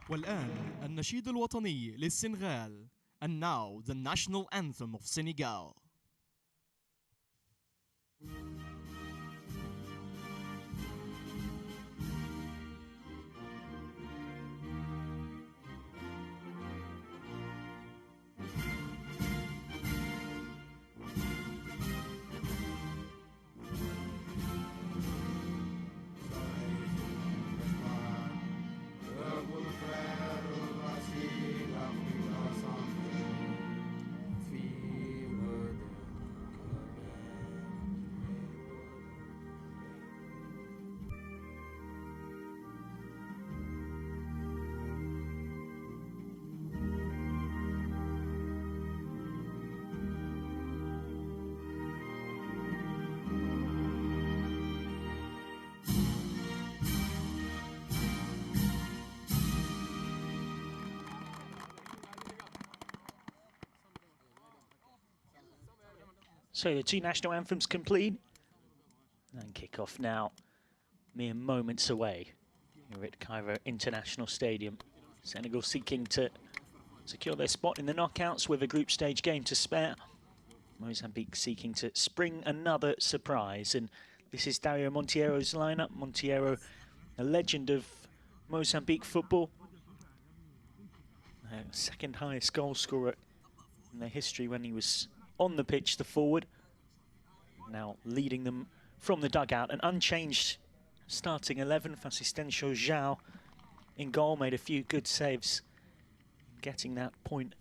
والآن النشيد الوطني للسنغال. And now the national anthem of Senegal. So the two national anthems complete, and kick-off now, mere moments away here at Cairo International Stadium. Senegal seeking to secure their spot in the knockouts with a group stage game to spare. Mozambique seeking to spring another surprise, and this is Dario Monteiro's lineup. Monteiro, a legend of Mozambique football, second highest goal scorer in their history when he was on the pitch, the forward. Now leading them from the dugout, an unchanged starting 11. Fasistencio João in goal, made a few good saves, getting that point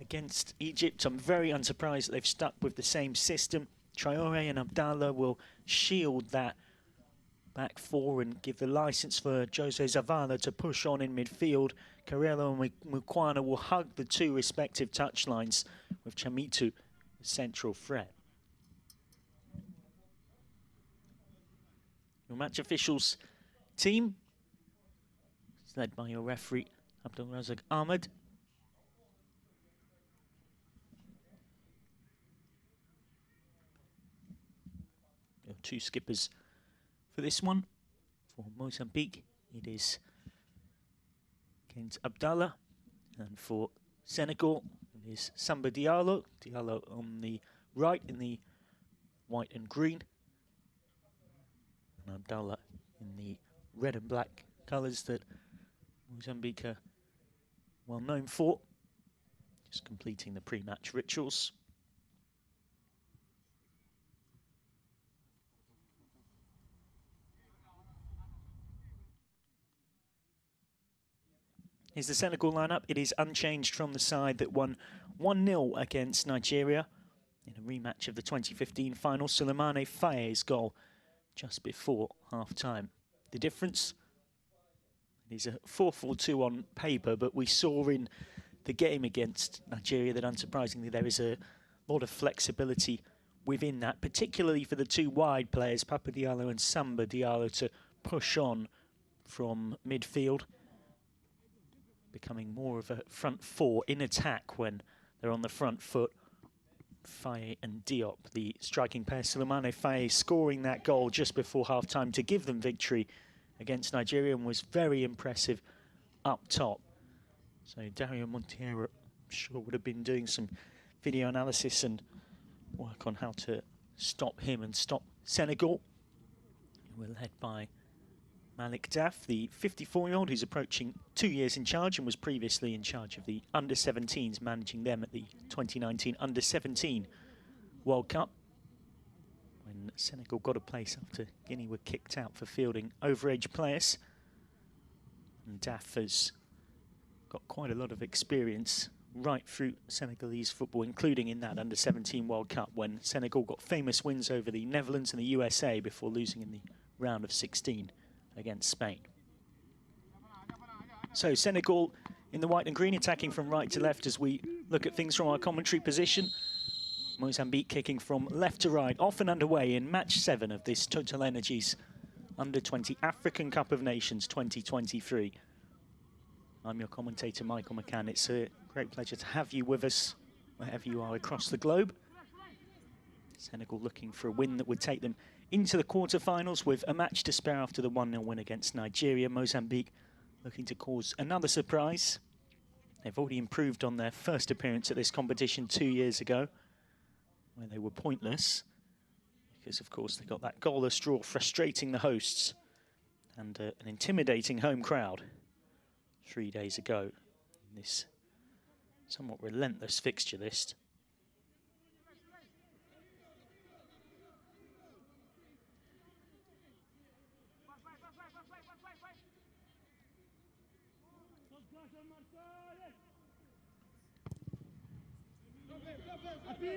against Egypt. I'm very unsurprised that they've stuck with the same system. Traoré and Abdallah will shield that back four and give the licence for Jose Zavala to push on in midfield. Carrello and Mukwana will hug the two respective touchlines, with Chamitu the central threat. Your match officials team is led by your referee Abdul Razak Ahmed. Your two skippers for this one. For Mozambique, it is Kent Abdallah, and for Senegal, it is Samba Diallo. Diallo on the right in the white and green, and Abdallah in the red and black colours that Mozambique are well known for. Just completing the pre-match rituals. Here's the Senegal lineup. It is unchanged from the side that won 1-0 against Nigeria in a rematch of the 2015 final. Souleymane Faye's goal just before half-time. The difference is a 4-4-2 on paper, but we saw in the game against Nigeria that unsurprisingly there is a lot of flexibility within that, particularly for the two wide players, Papa Diallo and Samba Diallo, to push on from midfield, becoming more of a front four in attack when they're on the front foot. Faye and Diop, the striking pair. Souleymane Faye scoring that goal just before half-time to give them victory against Nigeria, and was very impressive up top. So Dario Monteiro, I'm sure, would have been doing some video analysis and work on how to stop him and stop Senegal. We're led by Malik Daf, the 54-year-old who's approaching 2 years in charge and was previously in charge of the under-17s, managing them at the 2019 under-17 World Cup, when Senegal got a place after Guinea were kicked out for fielding overage players. And Daf has got quite a lot of experience right through Senegalese football, including in that under-17 World Cup when Senegal got famous wins over the Netherlands and the USA before losing in the round of 16 against Spain. So Senegal in the white and green, attacking from right to left as we look at things from our commentary position. Mozambique kicking from left to right, off and underway in match 7 of this TotalEnergies Under-20 African Cup of Nations 2023. I'm your commentator, Michael McCann. It's a great pleasure to have you with us wherever you are across the globe. Senegal looking for a win that would take them into the quarterfinals with a match to spare after the 1-0 win against Nigeria. Mozambique looking to cause another surprise. They've already improved on their first appearance at this competition 2 years ago, where they were pointless, because of course they got that goalless draw frustrating the hosts and an intimidating home crowd 3 days ago in this somewhat relentless fixture list.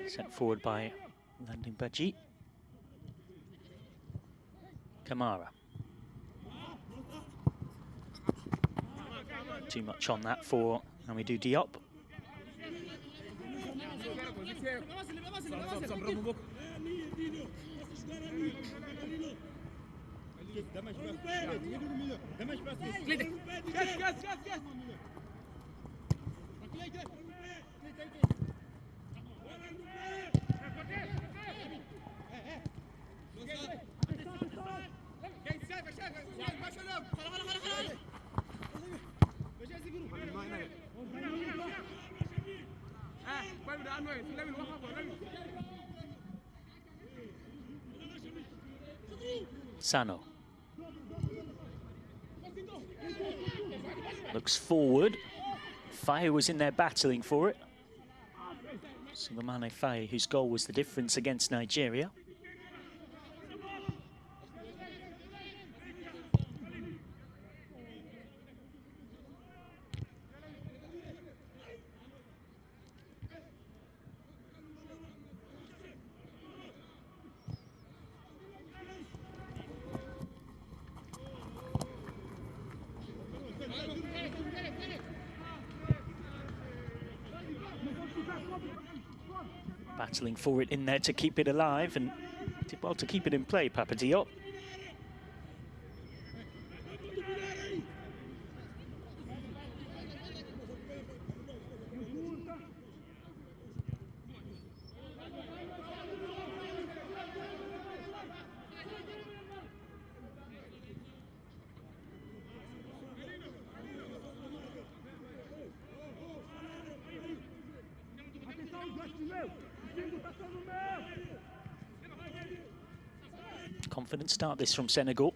Sent forward by Landing Baji. Kamara. Too much on that for Hamidou Diop. Sano looks forward. Faye was in there battling for it. Sulemane Faye, whose goal was the difference against Nigeria. Battling for it in there to keep it alive, and did well to keep it in play, Papa Diop. Confident start this from Senegal.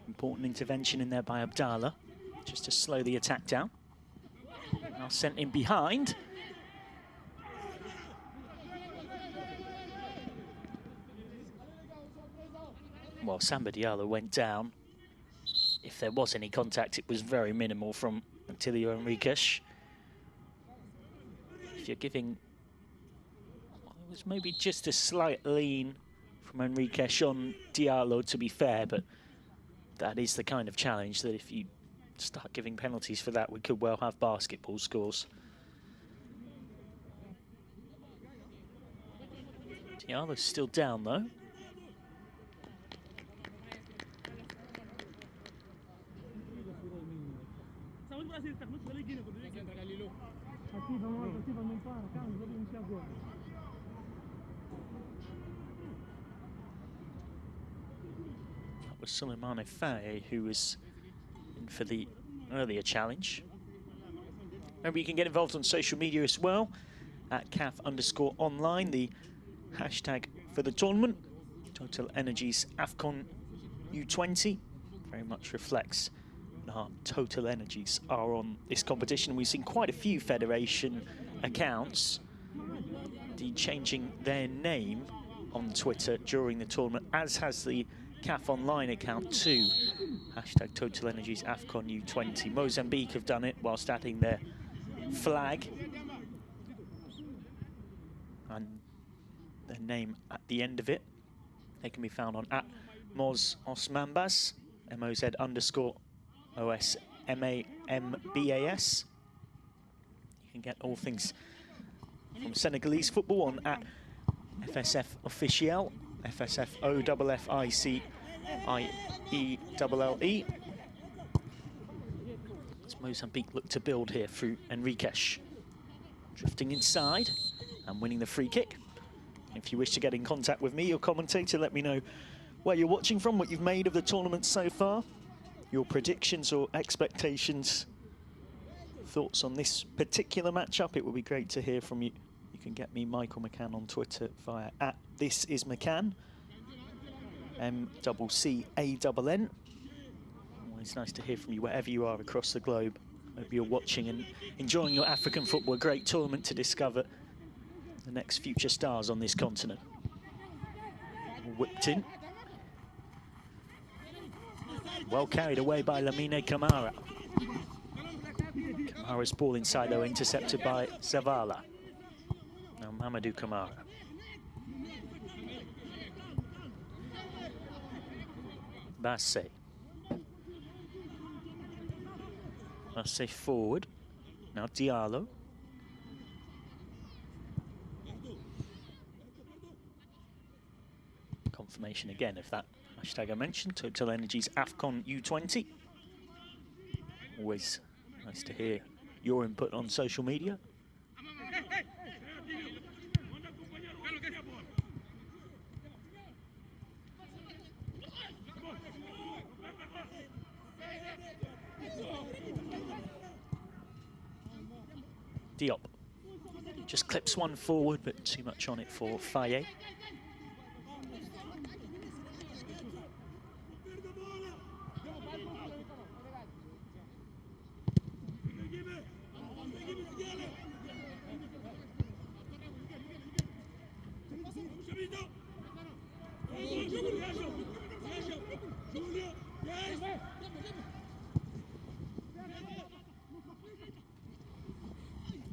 Important intervention in there by Abdallah, just to slow the attack down. Now sent in behind. Well, Samba Diallo went down. If there was any contact, it was very minimal from Attilio Enriquez. If you're giving... Well, it was maybe just a slight lean from Enriquez on Diallo, to be fair, but that is the kind of challenge that if you start giving penalties for that, we could well have basketball scores. Diallo's still down, though. That was Sulemane Faye, who was in for the earlier challenge. Remember, you can get involved on social media as well, at CAF_online, the hashtag for the tournament. TotalEnergies AFCONU20 very much reflects how TotalEnergies are on this competition. We've seen quite a few federation accounts changing their name on Twitter during the tournament, as has the CAF Online account too. Hashtag TotalEnergies AFCONU20. Mozambique have done it whilst adding their flag and their name at the end of it. They can be found on @MozOsmambas, MOZ_OSMAMBAS. You can get all things from Senegalese football on @FSF Officiel, FSFOFFICIELLE. As Mozambique look to build here through Enriquez. Drifting inside and winning the free kick. If you wish to get in contact with me, your commentator, let me know where you're watching from, what you've made of the tournament so far. your predictions or expectations, thoughts on this particular matchup. It would be great to hear from you. You can get me, Michael McCann, on Twitter via @ThisIsMcCann, MCCANN. Always nice to hear from you wherever you are across the globe. Hope you're watching and enjoying your African football. A great tournament to discover the next future stars on this continent. Whipped in. Well carried away by Lamine Camara. Camara's ball inside, though, intercepted by Zavala. Now Mamadou Camara. Bassé. Bassé forward. Now Diallo. Confirmation again of that hashtag I mentioned, TotalEnergies AFCONU20. Always nice to hear your input on social media. Diop just clips one forward, but too much on it for Faye.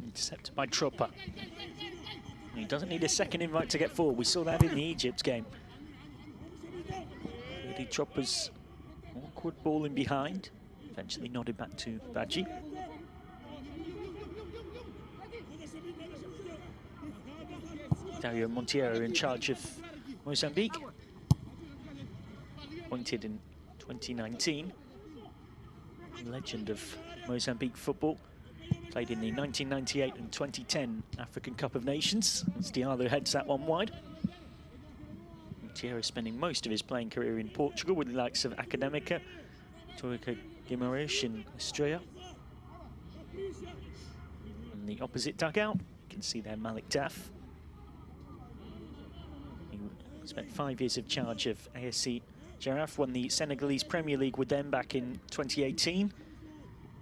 Intercepted by Tropper. He doesn't need a second invite to get forward. We saw that in the Egypt game. Really, Tropper's awkward ball in behind. Eventually nodded back to Badji. Dario Monteiro in charge of Mozambique. Appointed in 2019. Legend of Mozambique football. Played in the 1998 and 2010 African Cup of Nations. As Diallo heads that one wide. Monteiro spending most of his playing career in Portugal with the likes of Académica, Torrica Guimarães in Estrela. And the opposite dugout, you can see there Malik Daf. He spent 5 years of charge of ASC Giraffe, won the Senegalese Premier League with them back in 2018.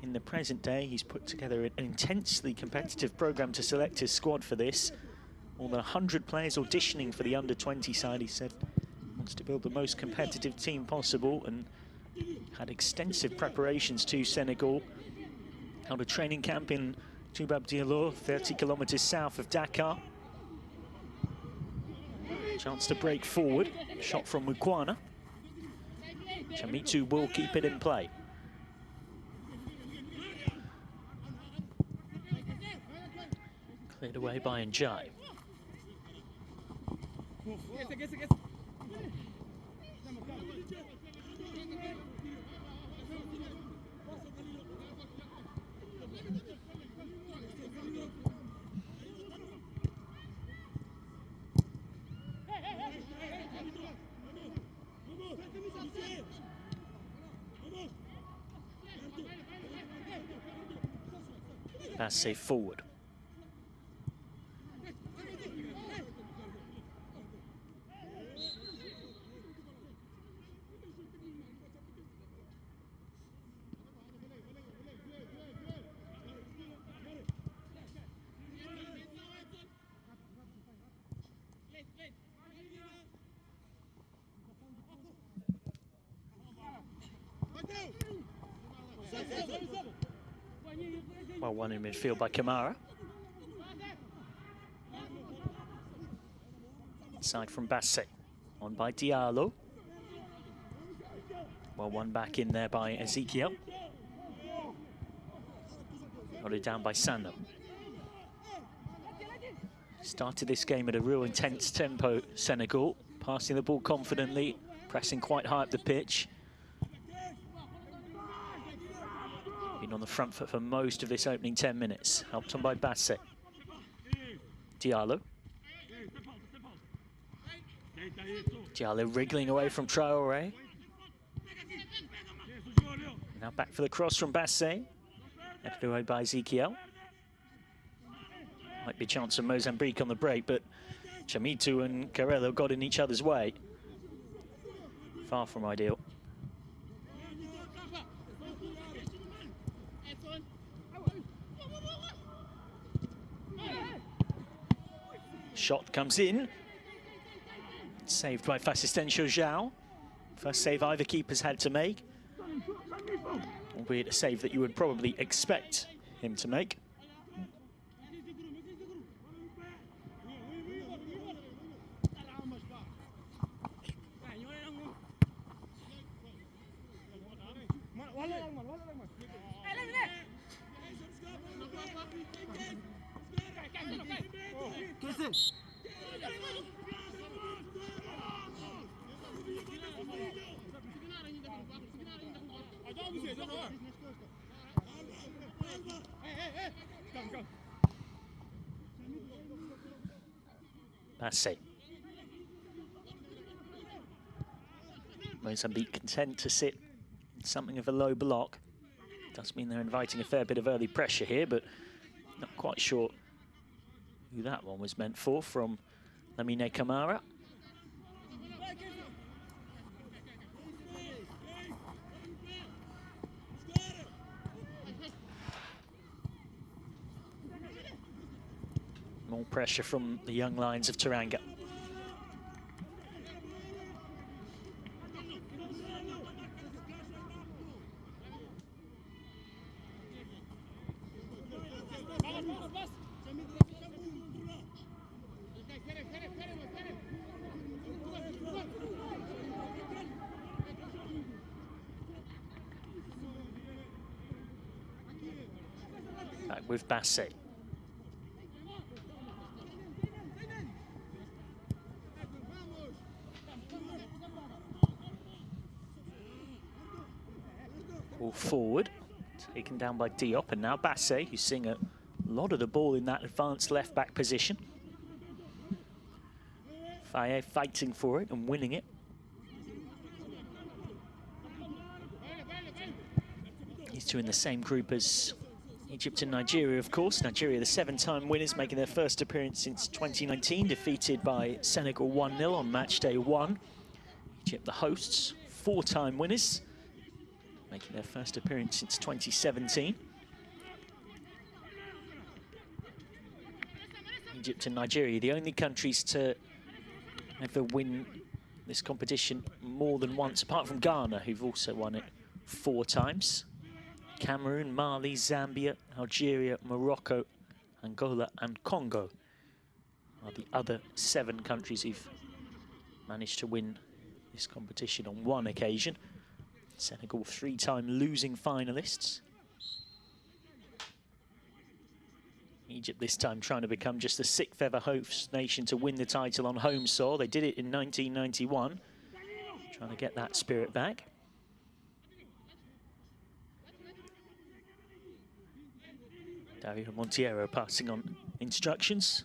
In the present day, he's put together an intensely competitive programme to select his squad for this. More than 100 players auditioning for the under-20 side. He said he wants to build the most competitive team possible and had extensive preparations to Senegal. Held a training camp in Toubab Diallo, 30 kilometres south of Dakar. Chance to break forward. Shot from Mukwana. Chamitu will keep it in play. Cleared away by Njai. Bassé forward. Well, one in midfield by Camara. Inside from Bassé. On by Diallo. Well, one back in there by Ezekiel. Nodded down by Sano. Started this game at a real intense tempo, Senegal. Passing the ball confidently, pressing quite high up the pitch. Been on the front foot for most of this opening 10 minutes. Helped on by Bassé. Diallo. Diallo wriggling away from Traoré. Now back for the cross from Basset. Headed away by Ezekiel. Might be a chance for Mozambique on the break, but Chamitu and Carrello got in each other's way. Far from ideal. Shot comes in. Saved by Fasistencio Zhao. First save either keeper's had to make. Albeit a save that you would probably expect him to make. Basset. Mozambique content to sit in something of a low block. Does mean they're inviting a fair bit of early pressure here, but not quite sure who that one was meant for from Lamine Camara. More pressure from the young lions of Teranga. Back with Basset. Ball forward, taken down by Diop, and now Basset, who's seeing a lot of the ball in that advanced left-back position. Faye fighting for it and winning it. These two in the same group as Egypt and Nigeria, of course. Nigeria, the 7-time winners, making their first appearance since 2019, defeated by Senegal 1-0 on match day 1. Egypt, the hosts, 4-time winners, making their first appearance since 2017. Egypt and Nigeria, the only countries to ever win this competition more than once, apart from Ghana, who've also won it 4 times. Cameroon, Mali, Zambia, Algeria, Morocco, Angola and Congo are the other 7 countries who've managed to win this competition on 1 occasion. Senegal, 3-time losing finalists. Egypt this time trying to become just the 6th ever host nation to win the title on home soil. They did it in 1991. Trying to get that spirit back. Dario Monteiro passing on instructions.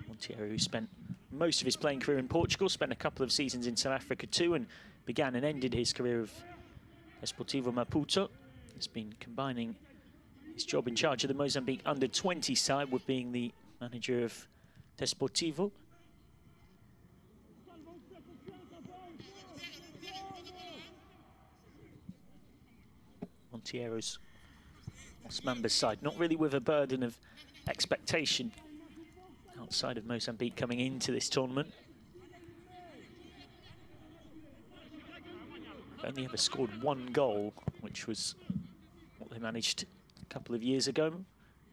Monteiro, who spent most of his playing career in Portugal, spent a couple of seasons in South Africa too, and began and ended his career of Desportivo Maputo. Has been combining his job in charge of the Mozambique under-20 side with being the manager of Desportivo. Monteiro's Osmamba's side, not really with a burden of expectation outside of Mozambique coming into this tournament. Only ever scored 1 goal, which was what they managed a couple of years ago.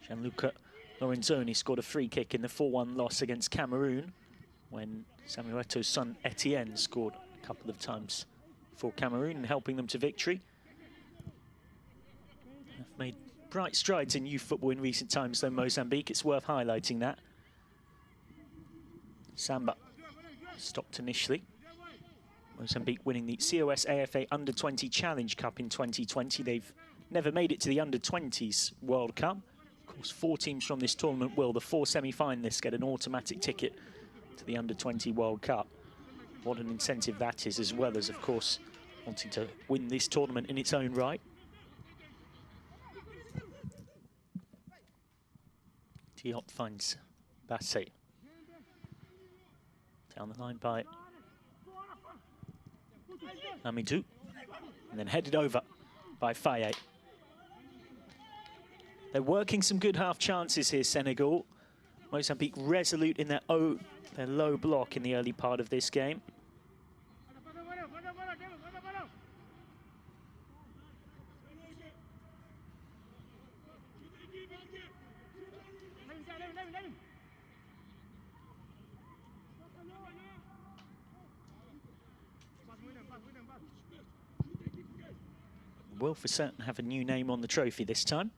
Gianluca Lorenzoni scored a free kick in the 4-1 loss against Cameroon, when Samuel Eto'o's son Etienne scored a couple of times for Cameroon, helping them to victory. They've made bright strides in youth football in recent times, though, Mozambique. It's worth highlighting that. Samba stopped initially. Mozambique winning the COS AFA Under-20 Challenge Cup in 2020. They've never made it to the Under-20s World Cup. Of course, 4 teams from this tournament will. The 4 semi-finalists get an automatic ticket to the Under-20 World Cup. What an incentive that is, as well as, of course, wanting to win this tournament in its own right. Diop finds Bassett. Down the line by Amidou. And then headed over by Faye. They're working some good half chances here, Senegal. Mozambique resolute in their low block in the early part of this game. Will for certain have a new name on the trophy this time.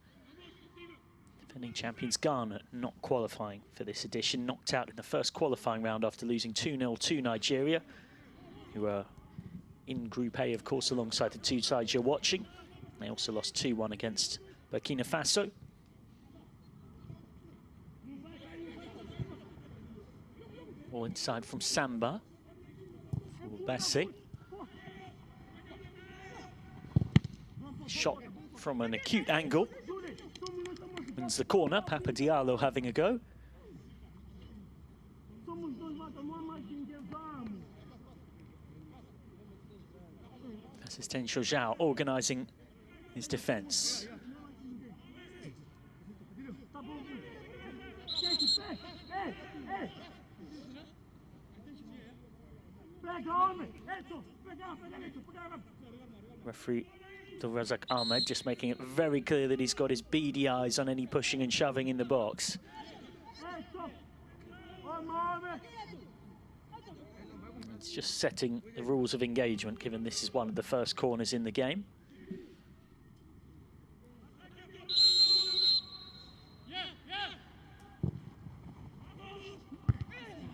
Defending champions Ghana not qualifying for this edition, knocked out in the first qualifying round after losing 2-0 to Nigeria, who are in Group A, of course, alongside the two sides you're watching. They also lost 2-1 against Burkina Faso. Ball inside from Samba for Bassett. Shot from an acute angle. Wins the corner. Papa Diallo having a go. Assistant Zhao organising his defence. Referee Razak Ahmed just making it very clear that he's got his beady eyes on any pushing and shoving in the box. It's just setting the rules of engagement, given this is one of the first corners in the game.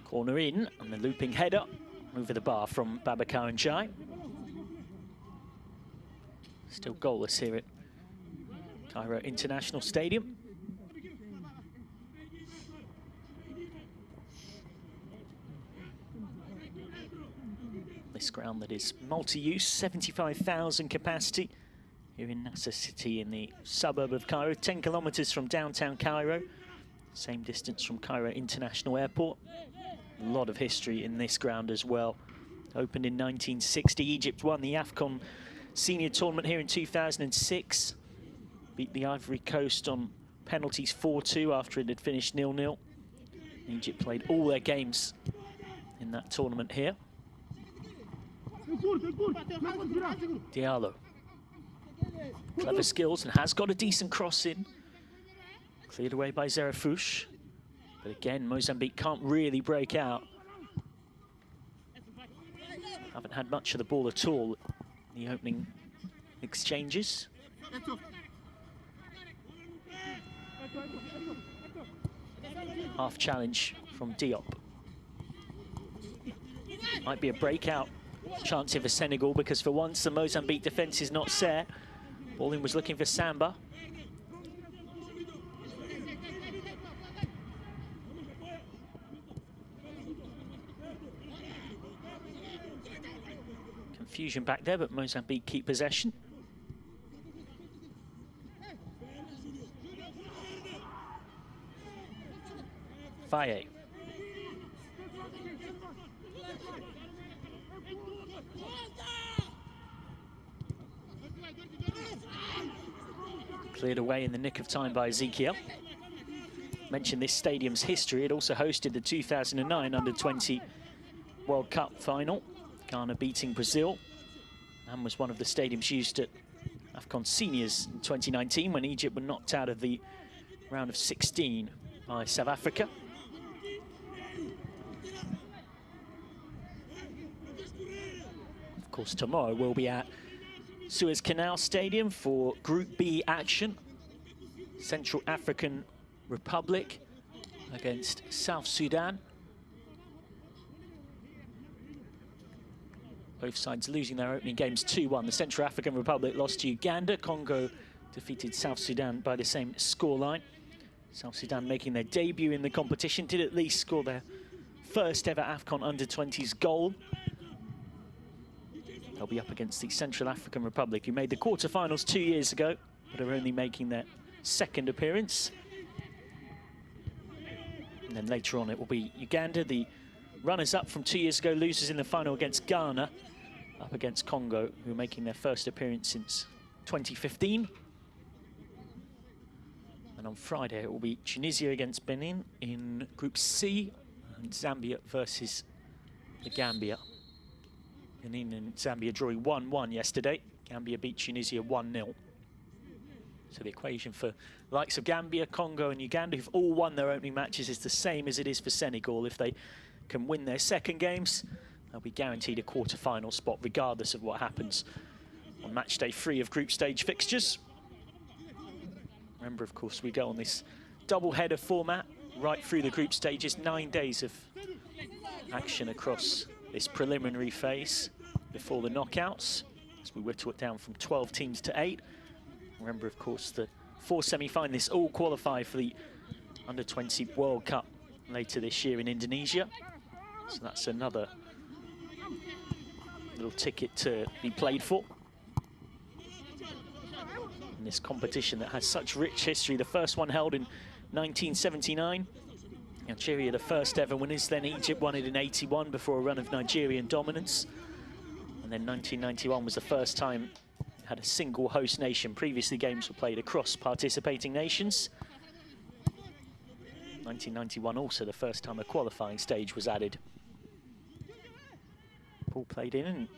Corner in, and the looping header over the bar from Babacar Ndiaye. Still goalless here at Cairo International Stadium. This ground that is multi-use, 75,000 capacity here in Nasser City in the suburb of Cairo, 10 kilometers from downtown Cairo, same distance from Cairo International Airport. A lot of history in this ground as well. Opened in 1960, Egypt won the AFCON Senior tournament here in 2006. Beat the Ivory Coast on penalties 4-2 after it had finished 0-0. Egypt played all their games in that tournament here. Diallo. Clever skills and has got a decent cross in. Cleared away by Zerafouche. But again, Mozambique can't really break out. Haven't had much of the ball at all. The opening exchanges. Half challenge from Diop. Might be a breakout chance here for Senegal, because for once the Mozambique defence is not set. Ballin was looking for Samba. Confusion back there, but Mozambique keep possession. Faye. Cleared away in the nick of time by Ezekiel. Mentioned this stadium's history. It also hosted the 2009 Under-20 World Cup final. Ghana beating Brazil, and was one of the stadiums used at AFCON Seniors in 2019 when Egypt were knocked out of the round of 16 by South Africa. Of course, tomorrow we'll be at Suez Canal Stadium for Group B action. Central African Republic against South Sudan. Both sides losing their opening games 2-1. The Central African Republic lost to Uganda. Congo defeated South Sudan by the same scoreline. South Sudan making their debut in the competition, did at least score their first ever AFCON Under-20s goal. They'll be up against the Central African Republic, who made the quarterfinals 2 years ago, but are only making their second appearance. And then later on it will be Uganda, the runners-up from 2 years ago, losers in the final against Ghana, up against Congo, who are making their first appearance since 2015. And on Friday it will be Tunisia against Benin in Group C, and Zambia versus the Gambia. Benin and Zambia drawing 1-1 yesterday. Gambia beat Tunisia 1-0. So the equation for the likes of Gambia, Congo and Uganda, who've all won their opening matches, is the same as it is for Senegal. If they can win their second games, they'll be guaranteed a quarter-final spot, regardless of what happens on match day 3 of group stage fixtures. Remember, of course, we go on this double-header format right through the group stages, 9 days of action across this preliminary phase before the knockouts, as we whittle it down from 12 teams to 8. Remember, of course, the 4 semi-finalists all qualify for the Under-20 World Cup later this year in Indonesia. So that's another little ticket to be played for in this competition that has such rich history. The first one held in 1979. Algeria, the first ever winners. Then Egypt won it in 81 before a run of Nigerian dominance. And then 1991 was the first time it had a single host nation. Previously, games were played across participating nations. 1991 also the first time a qualifying stage was added. Ball played in and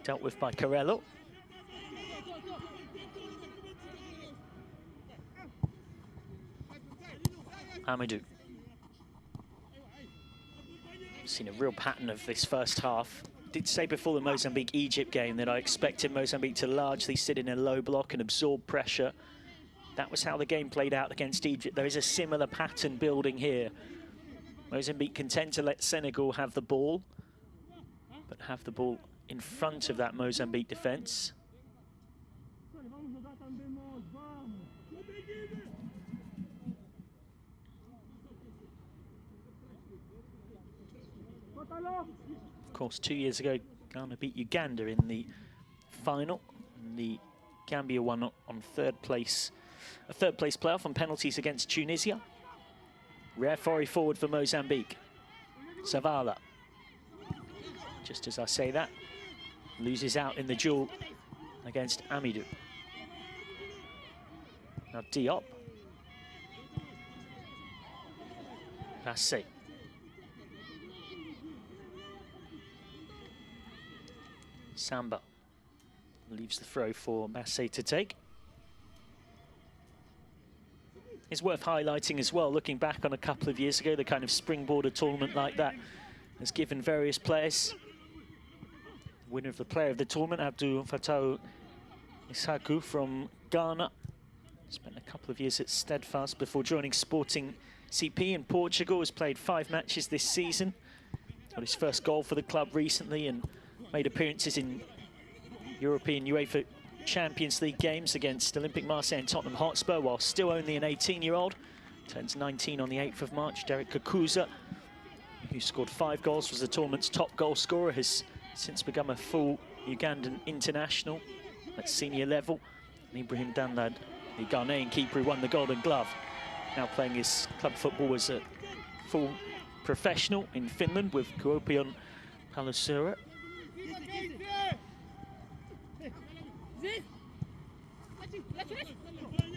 dealt with by Carello. Amadou. Seen a real pattern of this first half. Did say before the Mozambique-Egypt game that I expected Mozambique to largely sit in a low block and absorb pressure. That was how the game played out against Egypt. There is a similar pattern building here. Mozambique can tend to let Senegal have the ball, but have the ball in front of that Mozambique defence. Of course, 2 years ago, Ghana beat Uganda in the final. And the Gambia won on third place, a third place playoff on penalties against Tunisia. Rare forward for Mozambique. Zavala. Just as I say that, loses out in the duel against Amidou. Now Diop. Vassé. Samba leaves the throw for Massé to take. It's worth highlighting as well, looking back on a couple of years ago, the kind of springboarder tournament like that has given various players. The winner of the player of the tournament, Abdul Fattah Isaku from Ghana. Spent a couple of years at Steadfast before joining Sporting CP in Portugal. Has played 5 matches this season. Got his first goal for the club recently and made appearances in European UEFA Champions League games against Olympique Marseille and Tottenham Hotspur, while still only an 18-year-old. Turns 19 on the 8th of March. Derek Kakuza, who scored 5 goals, was the tournament's top goal scorer, has since become a full Ugandan international at senior level. And Ibrahim Danlad, the Ghanaian keeper who won the Golden Glove, now playing his club football as a full professional in Finland with Kuopion Palloseura.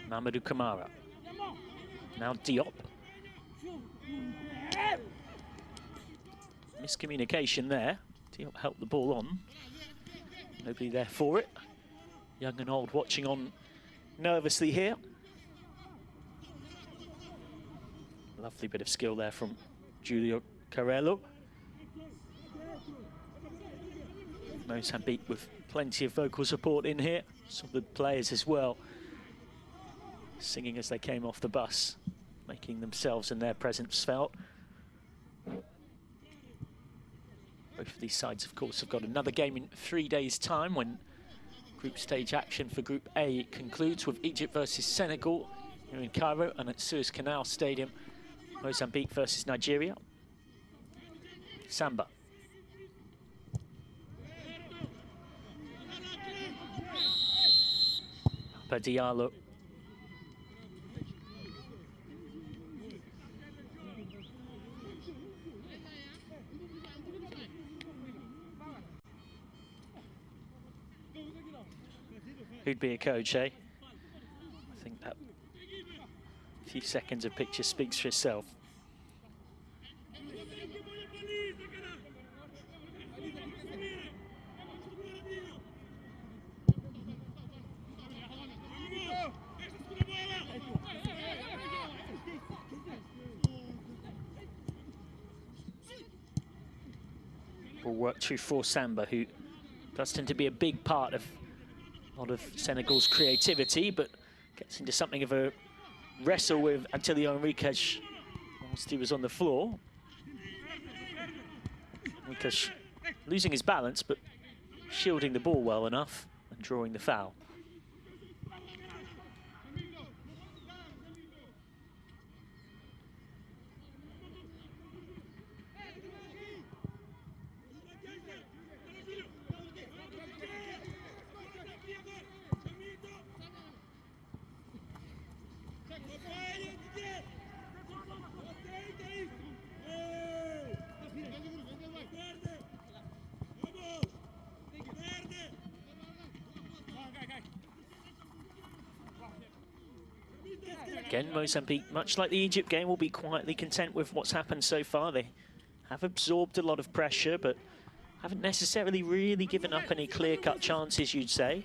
Mamadou Kamara. Now Diop. Miscommunication there. Diop helped the ball on. Nobody there for it. Young and old watching on nervously here. Lovely bit of skill there from Julio Carello. Mozambique with plenty of vocal support in here. Some of the players as well, singing as they came off the bus, making themselves and their presence felt. Both of these sides, of course, have got another game in 3 days' time when group stage action for Group A concludes with Egypt versus Senegal here in Cairo, and at Suez Canal Stadium, Mozambique versus Nigeria. Samba. Papa Diallo. Who'd be a coach, eh? I think that few seconds of picture speaks for itself. Ball work through for Samba, who does tend to be a big part of a lot of Senegal's creativity, but gets into something of a wrestle with Attilio Enriquez whilst he was on the floor. Enriquez losing his balance, but shielding the ball well enough and drawing the foul. Again, Mozambique, much like the Egypt game, will be quietly content with what's happened so far. They have absorbed a lot of pressure, but haven't necessarily really given up any clear-cut chances, you'd say.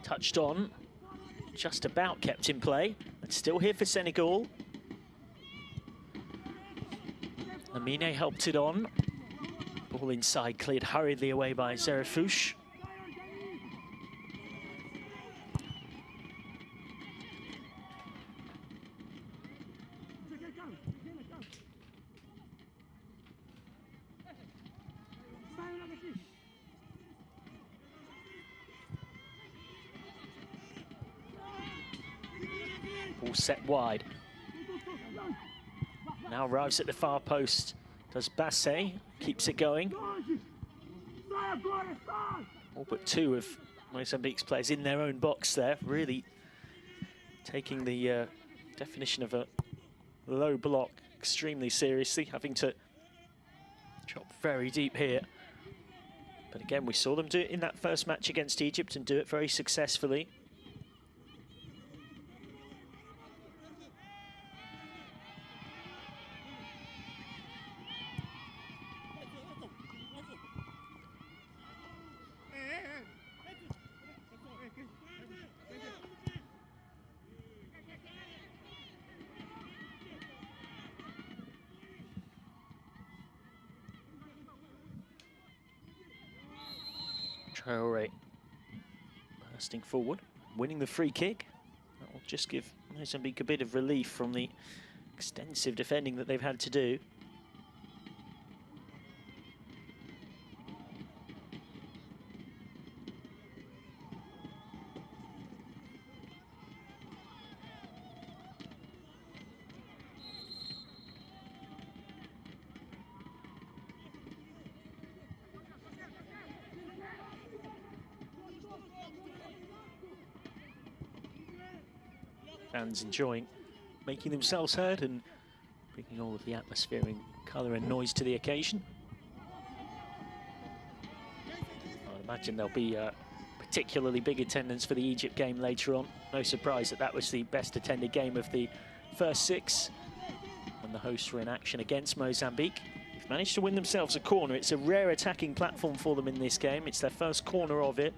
Touched on, just about kept in play, and still here for Senegal. Amine helped it on. Ball inside, cleared hurriedly away by Zerafouche. Ball set wide. Now arrives at the far post. Does Bassé, keeps it going. All but two of Mozambique's players in their own box there, really taking the definition of a low block extremely seriously, having to drop very deep here. But again, we saw them do it in that first match against Egypt and do it very successfully. Traoré bursting forward, winning the free kick. That will just give Mozambique a bit of relief from the extensive defending that they've had to do. Fans enjoying making themselves heard and bringing all of the atmosphere and colour and noise to the occasion. I'd imagine there'll be a particularly big attendance for the Egypt game later on. No surprise that that was the best attended game of the first six when the hosts were in action against Mozambique. Managed to win themselves a corner. It's a rare attacking platform for them in this game. It's their first corner of it.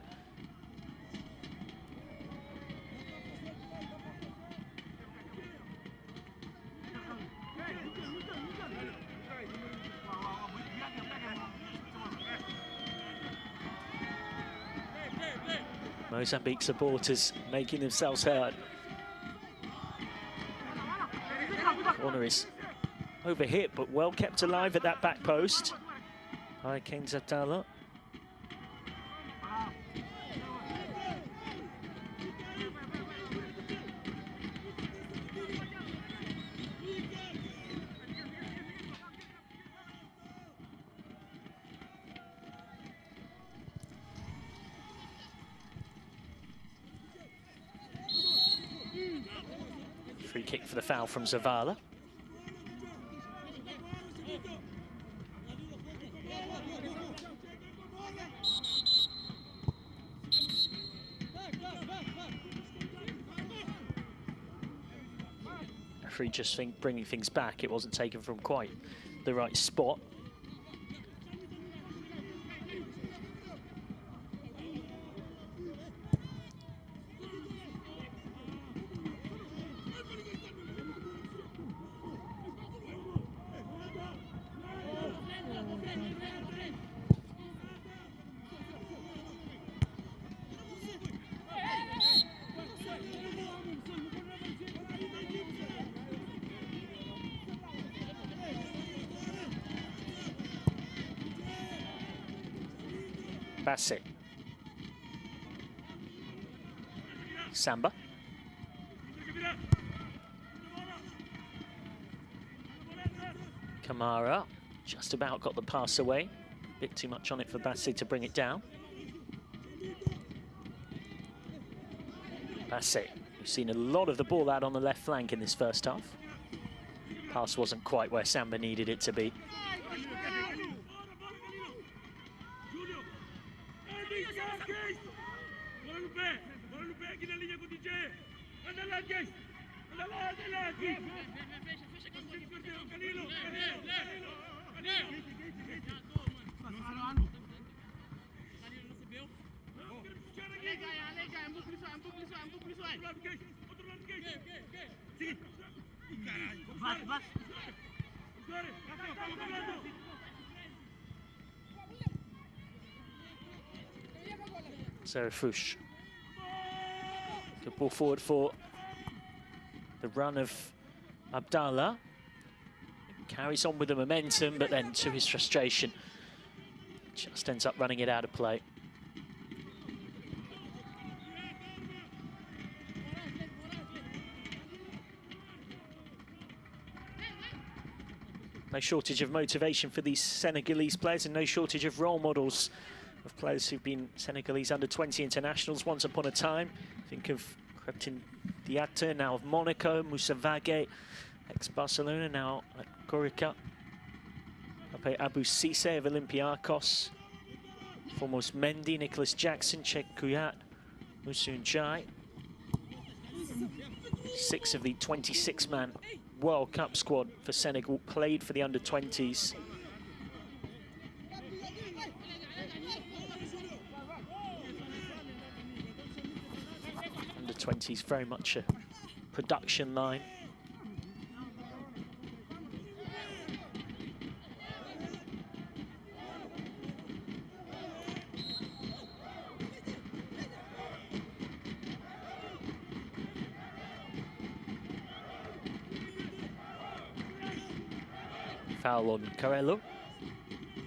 Mozambique supporters making themselves heard. Corner is overhit, but well kept alive at that back post by Kenzatala. Free kick for the foul from Zavala. Referee just bringing things back. It wasn't taken from quite the right spot. Bassett. Samba. Kamara just about got the pass away. Bit too much on it for Bassett to bring it down. Bassett, we've seen a lot of the ball out on the left flank in this first half. Pass wasn't quite where Samba needed it to be. Zerafouche. Good ball forward for the run of Abdallah. Carries on with the momentum, but then to his frustration, just ends up running it out of play. No shortage of motivation for these Senegalese players and no shortage of role models of players who've been Senegalese under-20 internationals once upon a time. Think of Crepin Diatta, now of Monaco, Moussa Vague, ex-Barcelona, now at Gorica. Abu Cisse of Olympiacos, foremost Mendy, Nicholas Jackson, Cheick Kuyat, Musun Jai. 6 of the 26-man World Cup squad for Senegal played for the under-20s. Under-20s very much a production line. Foul on Carello.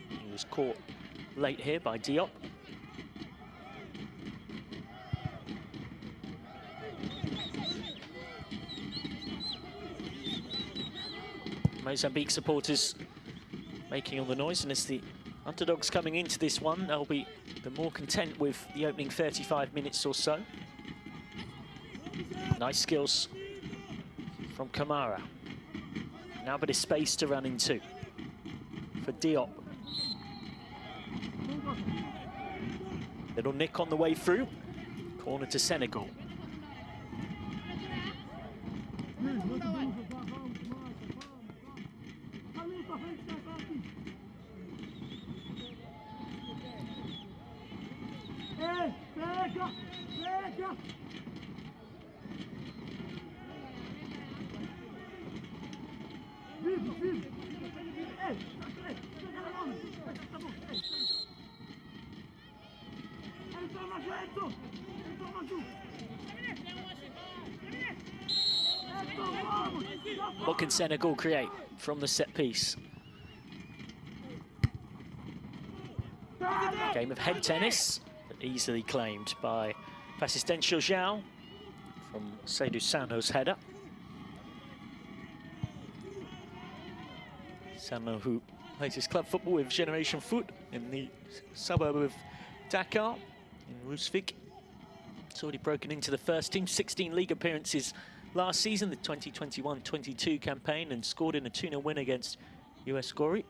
He was caught late here by Diop. Mozambique supporters making all the noise, and as the underdogs coming into this one, they'll be the more content with the opening 35 minutes or so. Nice skills from Kamara. Now a bit of space to run into for Diop. Little nick on the way through. Corner to Senegal. What can Senegal create from the set piece? Game of head tennis, but easily claimed by Persistential Zhao from Seydou Sano's header. Sano, who plays his club football with Generation Foot in the suburb of Dakar in Rousvik. It's already broken into the first team, 16 league appearances last season, the 2021-22 campaign, and scored in a 2-0 win against US Gori.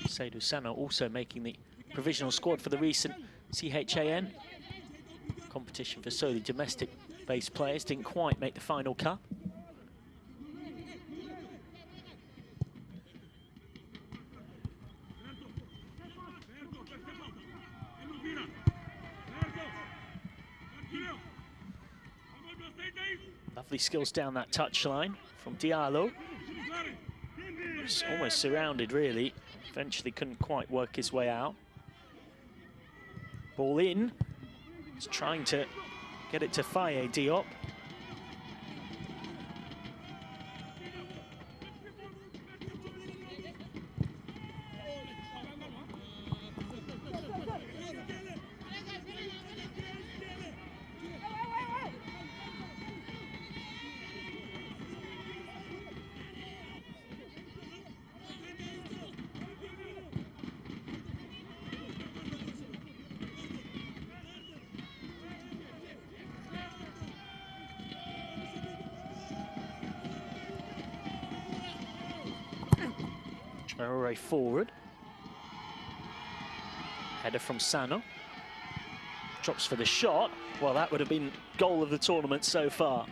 Seydou Sano also making the provisional squad for the recent CHAN competition for solely domestic-based players. Didn't quite make the final cut. Lovely skills down that touchline from Diallo. He's almost surrounded, really. Eventually couldn't quite work his way out. Ball in. He's trying to get it to Faye Diop. Traoré forward. Header from Sano. Drops for the shot. Well, that would have been goal of the tournament so far.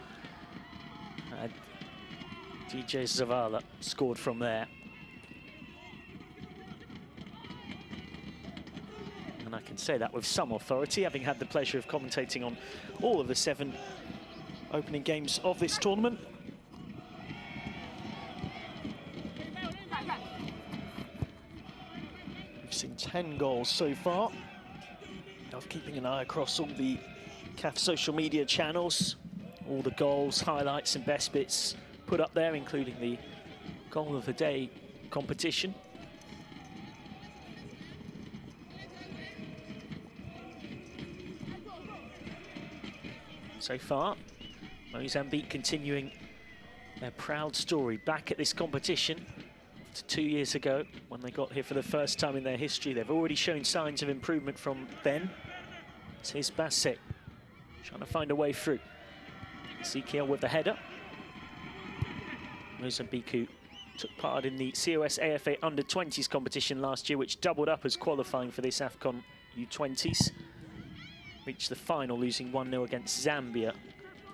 DJ Zavala scored from there. And I can say that with some authority, having had the pleasure of commentating on all of the 7 opening games of this tournament. Seen 10 goals so far. Of keeping an eye across all the CAF social media channels, all the goals, highlights and best bits put up there, including the goal of the day competition. So far, Mozambique continuing their proud story back at this competition. 2 years ago, when they got here for the first time in their history. They've already shown signs of improvement from then. Here's Basset trying to find a way through. Ezekiel with the header. Mozambique, who took part in the COS AFA Under-20s competition last year, which doubled up as qualifying for this AFCONU20s. Reached the final, losing 1-0 against Zambia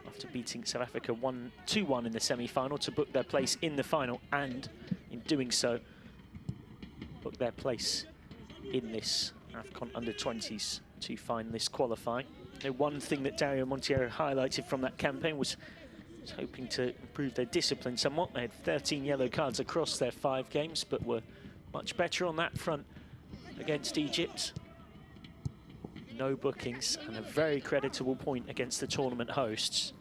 after beating South Africa 2-1 in the semi-final to book their place in the final, and in doing so, book their place in this AFCON Under-20s to finalists qualifying. The one thing that Dario Monteiro highlighted from that campaign was hoping to improve their discipline somewhat. They had 13 yellow cards across their 5 games, but were much better on that front against Egypt. No bookings and a very creditable point against the tournament hosts.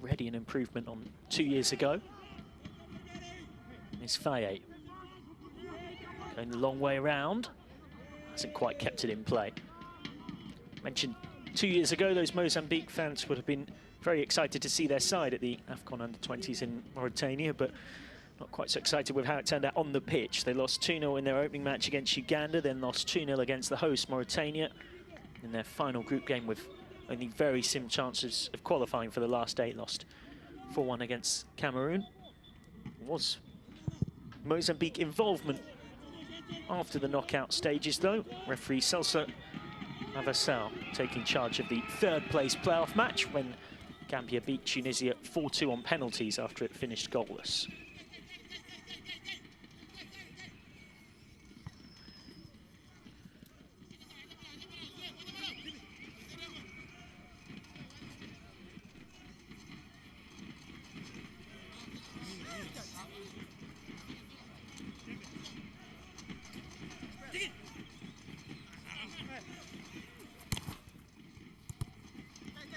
Already an improvement on 2 years ago. It's Faye going the long way around. Hasn't quite kept it in play. Mentioned 2 years ago, those Mozambique fans would have been very excited to see their side at the AFCON Under-20s in Mauritania, but not quite so excited with how it turned out on the pitch. They lost 2-0 in their opening match against Uganda, then lost 2-0 against the host, Mauritania, in their final group game with only very slim chances of qualifying for the last 8. Lost 4-1 against Cameroon. Was Mozambique involvement after the knockout stages, though. Referee Celso Avassal taking charge of the third-place playoff match when Gambia beat Tunisia 4-2 on penalties after it finished goalless.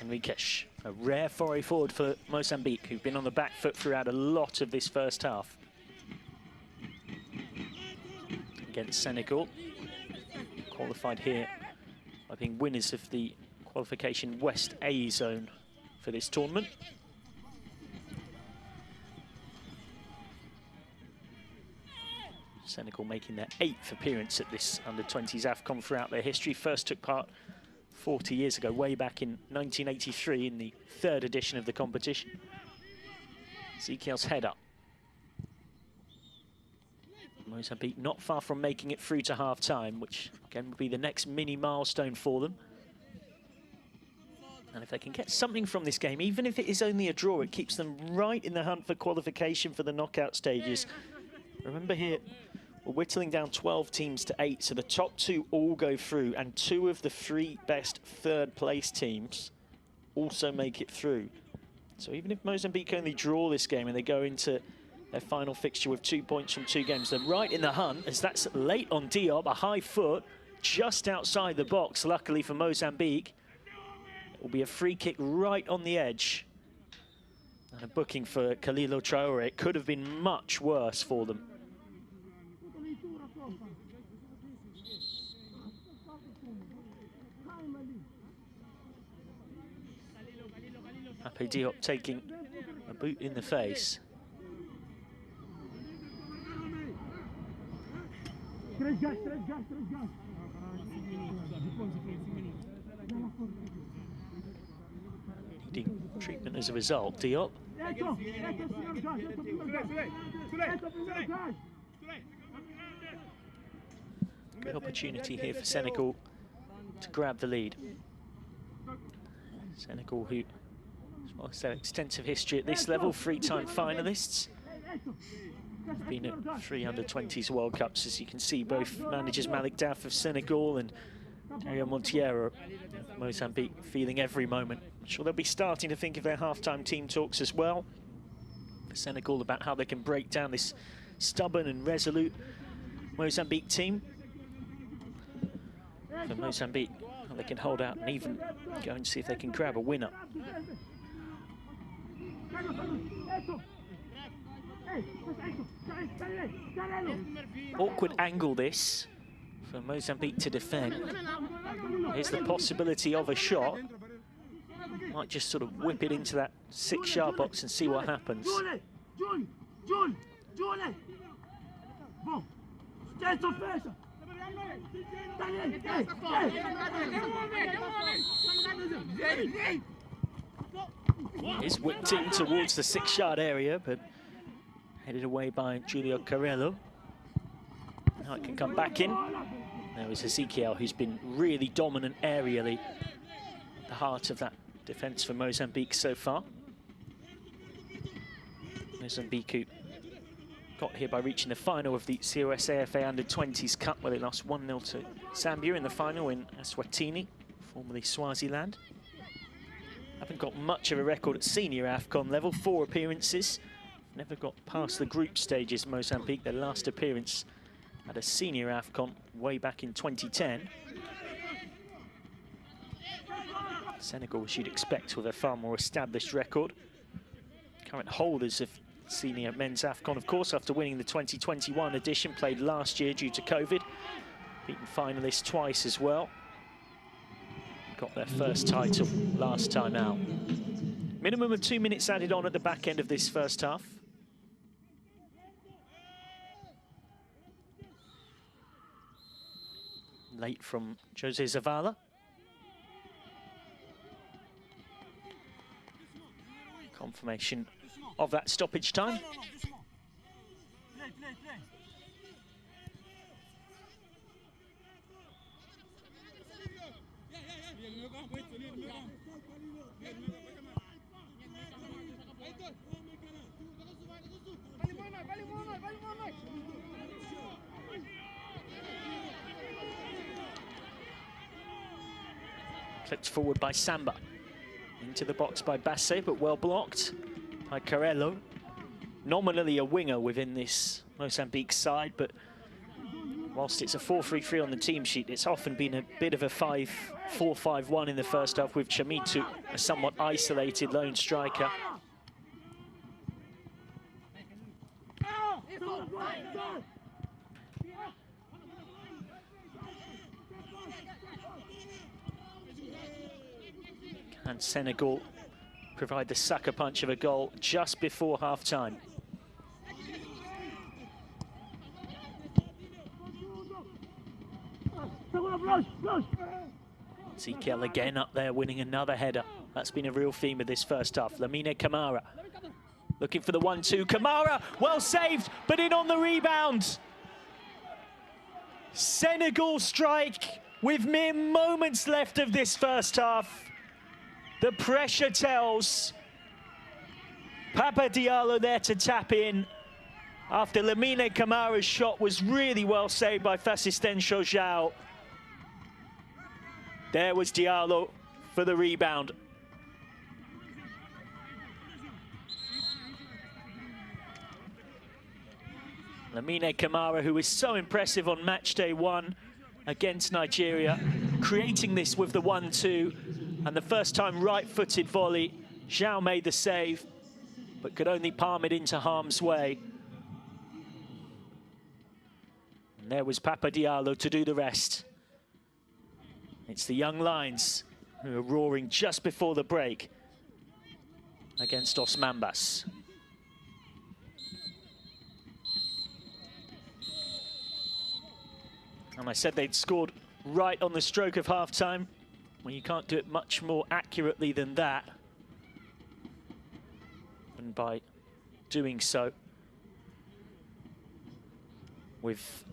Enriquez, a rare foray forward for Mozambique, who've been on the back foot throughout a lot of this first half. Against Senegal, qualified here by being winners of the qualification West A zone for this tournament. Senegal making their 8th appearance at this under-20s AFCON throughout their history. First took part 40 years ago, way back in 1983 in the 3rd edition of the competition. Ezekiel's head up. Mozambique not far from making it through to half-time, which again will be the next mini milestone for them. And if they can get something from this game, even if it is only a draw, it keeps them right in the hunt for qualification for the knockout stages. Remember here, we're whittling down 12 teams to 8, so the top 2 all go through, and 2 of the 3 best third-place teams also make it through. So even if Mozambique only draw this game and they go into their final fixture with 2 points from 2 games, they're right in the hunt, as that's late on Diop, a high foot just outside the box, luckily for Mozambique. It will be a free kick right on the edge. And a booking for Khalilo Traore. It could have been much worse for them. Happy Diop taking a boot in the face. Needing treatment as a result. Diop. Good opportunity here for Senegal to grab the lead. Senegal, who, as well as their extensive history at this level, 3-time finalists. Have been at 3 under-20s World Cups, as you can see. Both managers Malik Daf of Senegal and Dario Monteiro of Mozambique feeling every moment. I'm sure they'll be starting to think of their half-time team talks as well. For Senegal, about how they can break down this stubborn and resolute Mozambique team. For Mozambique, how they can hold out and even go and see if they can grab a winner. Awkward angle this for Mozambique to defend. Here's the possibility of a shot. Might just sort of whip it into that 6-yard box and see what happens. It's whipped in towards the 6-yard area, but headed away by Julio Carrello. Now it can come back in. There was Ezekiel, who's been really dominant aerially at the heart of that defence for Mozambique so far. Mozambique, who got here by reaching the final of the COSAFA Under-20s Cup, where they lost 1-0 to Zambia in the final in Eswatini, formerly Swaziland. Haven't got much of a record at senior AFCON level, 4 appearances. Never got past the group stages, Mozambique. Their last appearance at a senior AFCON way back in 2010. Senegal, as you'd expect, with a far more established record. Current holders of senior men's AFCON, of course, after winning the 2021 edition, played last year due to COVID. Beaten finalists twice as well. Got their first title last time out. Minimum of 2 minutes added on at the back end of this first half. Late from Jose Zavala. Confirmation of that stoppage time. Flipped forward by Samba. Into the box by Basse, but well blocked by Carello. Nominally a winger within this Mozambique side, but whilst it's a 4-3-3 on the team sheet, it's often been a bit of a 5-4-5-1 in the first half, with Chamitu a somewhat isolated lone striker. And Senegal provide the sucker punch of a goal just before half-time. Ezekiel again up there winning another header. That's been a real theme of this first half. Lamine Camara looking for the 1-2. Camara, well saved, but in on the rebound. Senegal strike with mere moments left of this first half. The pressure tells. Papa Diallo there to tap in after Lamine Camara's shot was really well saved by Fasisten João. There was Diallo for the rebound. Lamine Camara, who is so impressive on match day 1 against Nigeria, creating this with the 1-2. And the first time right-footed volley, João made the save, but could only palm it into harm's way. And there was Papa Diallo to do the rest. It's the young Lions who are roaring just before the break against Os Mambas. And I said they'd scored right on the stroke of half-time. Well, you can't do it much more accurately than that. And by doing so, with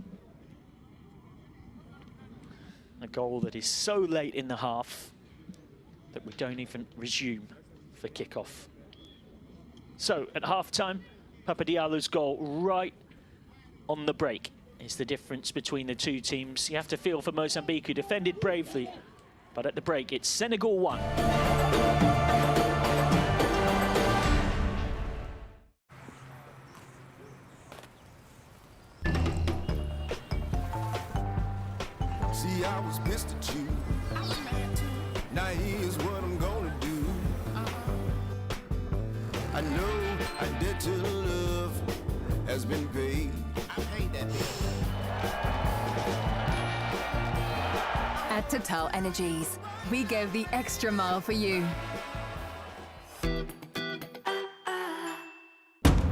a goal that is so late in the half that we don't even resume for kickoff. So at half-time, Papa Diallo's goal right on the break is the difference between the two teams. You have to feel for Mozambique, who defended bravely. But at the break, it's Senegal 1. See, I was pissed at you. Now here's what I'm gonna do. I know I did to love has been paid. I paid that. At TotalEnergies, we go the extra mile for you.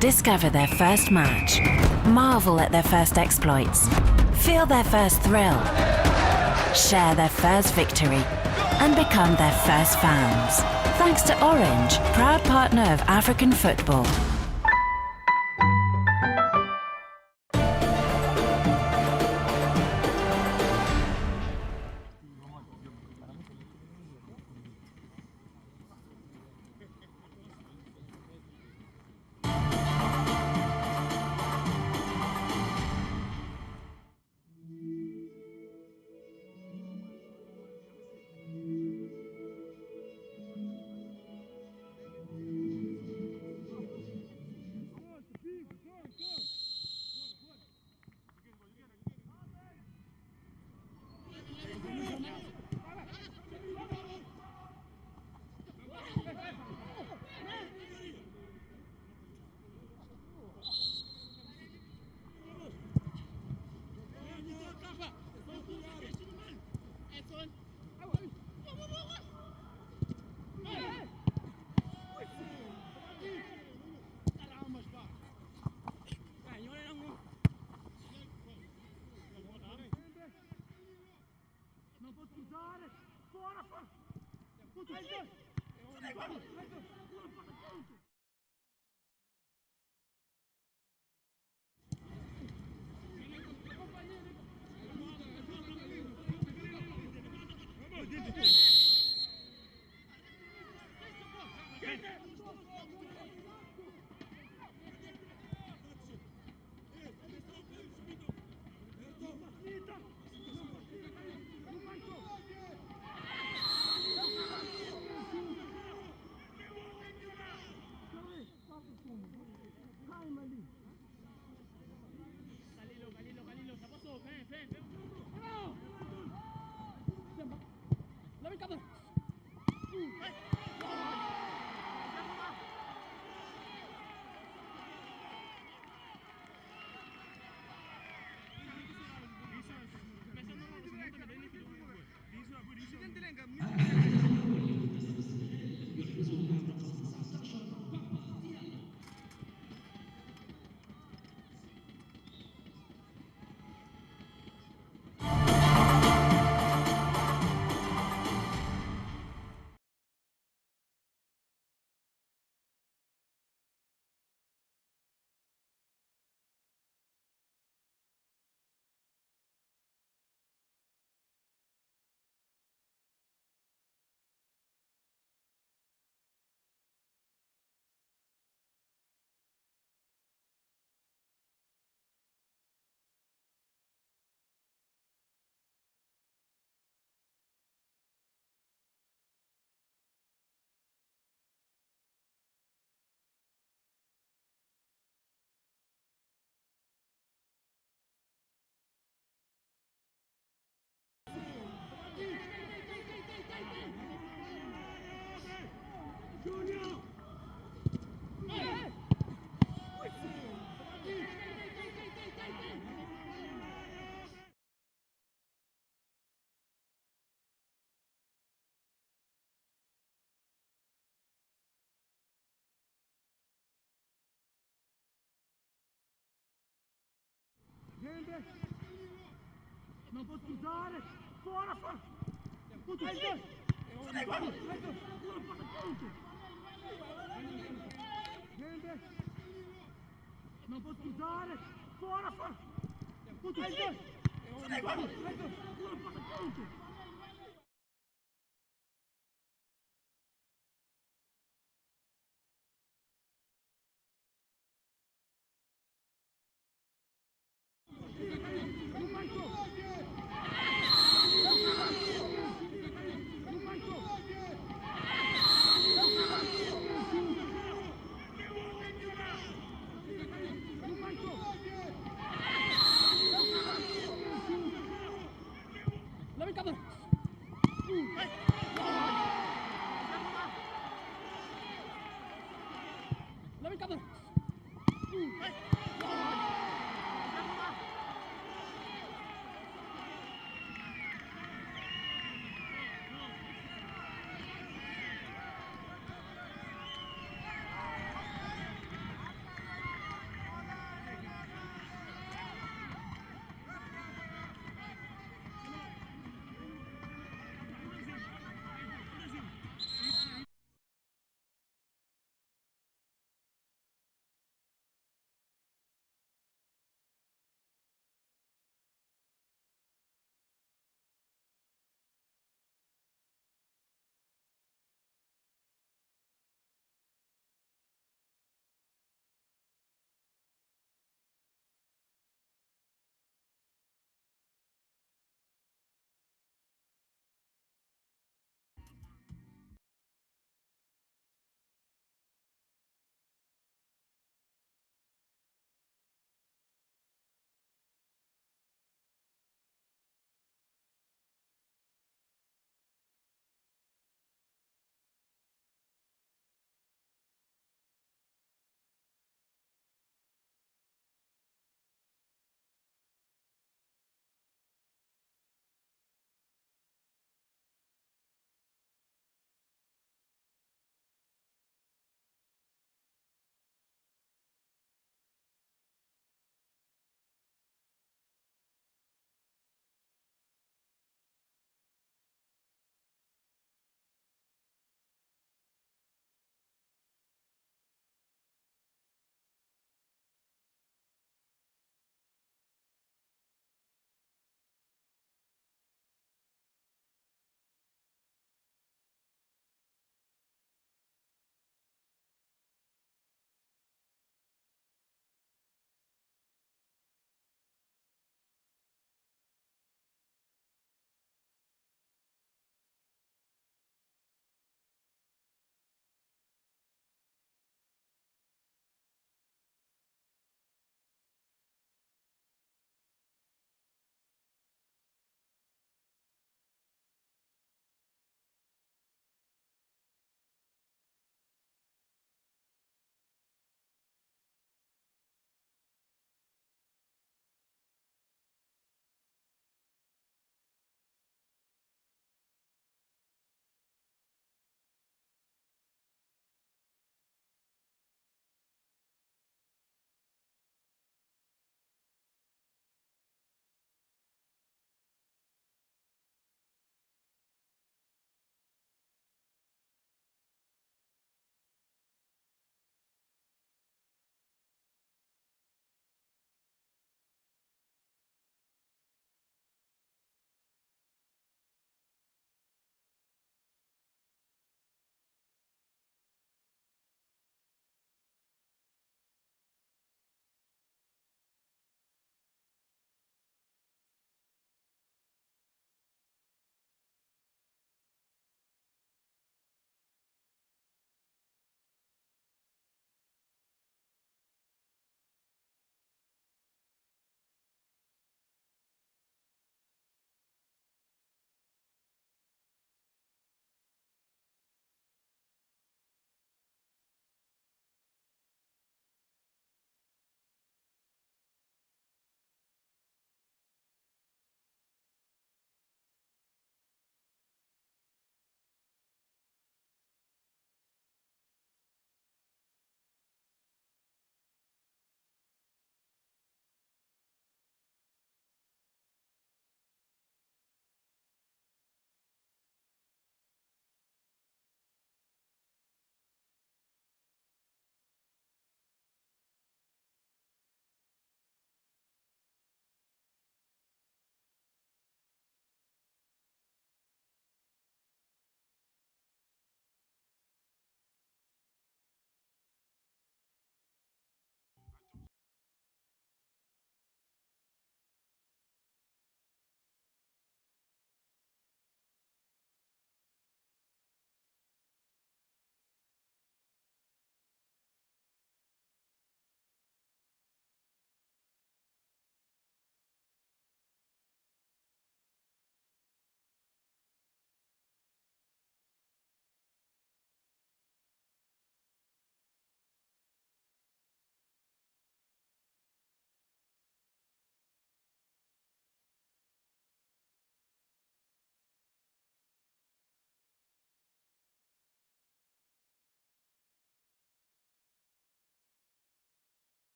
Discover their first match, marvel at their first exploits, feel their first thrill, share their first victory, and become their first fans. Thanks to Orange, proud partner of African football. Não posso cruzar! Fora, fora! Puta, não posso cruzar! Fora, fora! Puta,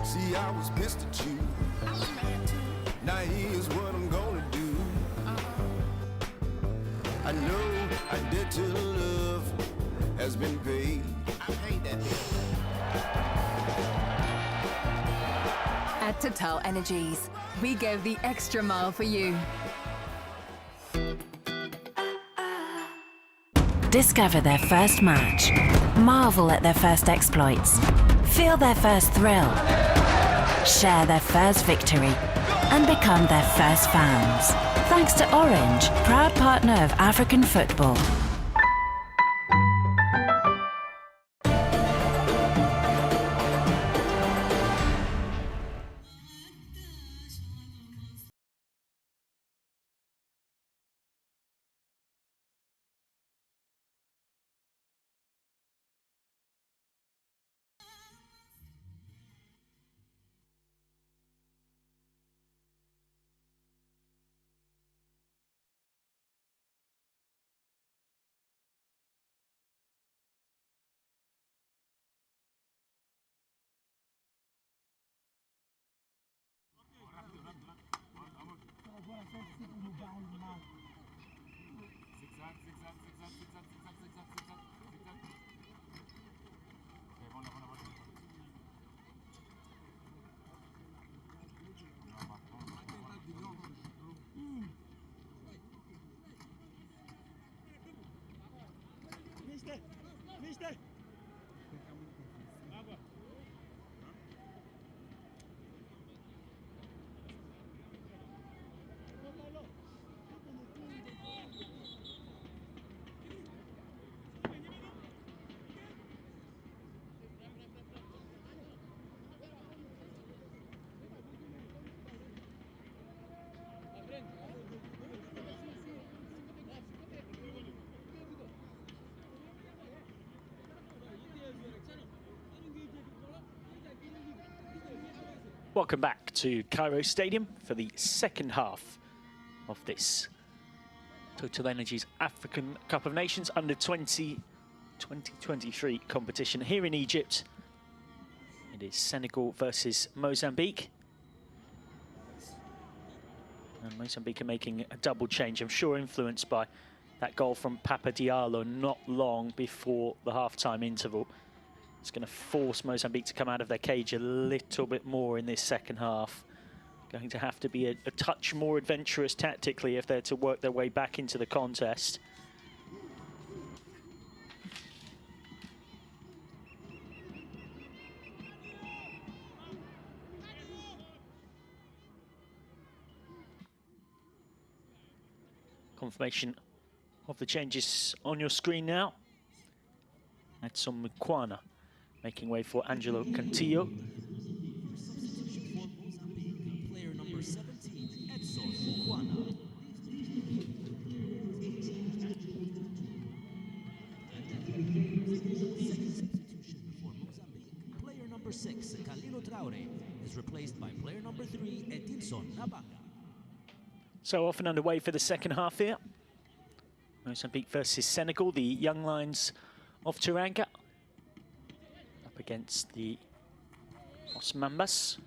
See, I was pissed at you. Now here's what I'm gonna do. I know I did to love has been paid. I paid that bill. At TotalEnergies, we go the extra mile for you. Discover their first match. Marvel at their first exploits. Feel their first thrill. Share their first victory. And become their first fans. Thanks to Orange, proud partner of African football. Welcome back to Cairo Stadium for the second half of this TotalEnergies African Cup of Nations Under-20 2023 competition here in Egypt. It is Senegal versus Mozambique. And Mozambique are making a double change, I'm sure influenced by that goal from Papa Diallo not long before the half-time interval. It's going to force Mozambique to come out of their cage a little bit more in this second half. Going to have to be a touch more adventurous tactically if they're to work their way back into the contest. Confirmation of the changes on your screen now. Edson Mukwana making way for Angelo Cantillo. Player number 17, Edson Mukwana. Second substitution for Mozambique. Player number 6, Khalilo Traore, is replaced by player number 3, Edinson Nabanga. So off and underway for the second half here. Mozambique versus Senegal, the young lions of Teranga. Up against the Osmambas.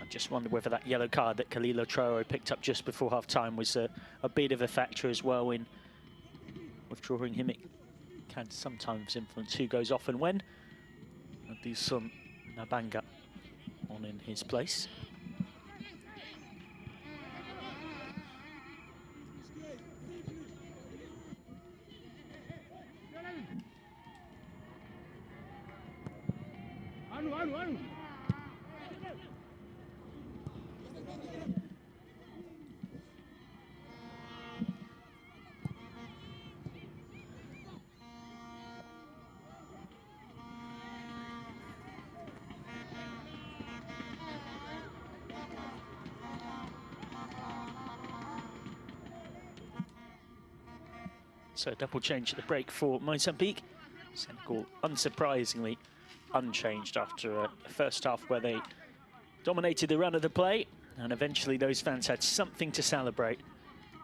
I just wonder whether that yellow card that Khalilo Traore picked up just before half-time was a bit of a factor as well in withdrawing him. It can sometimes influence who goes off and when. Edinson Nabanga on in his place. So a double change at the break for Mozambique. Senegal, unsurprisingly, unchanged after a first half where they dominated the run of the play. And eventually those fans had something to celebrate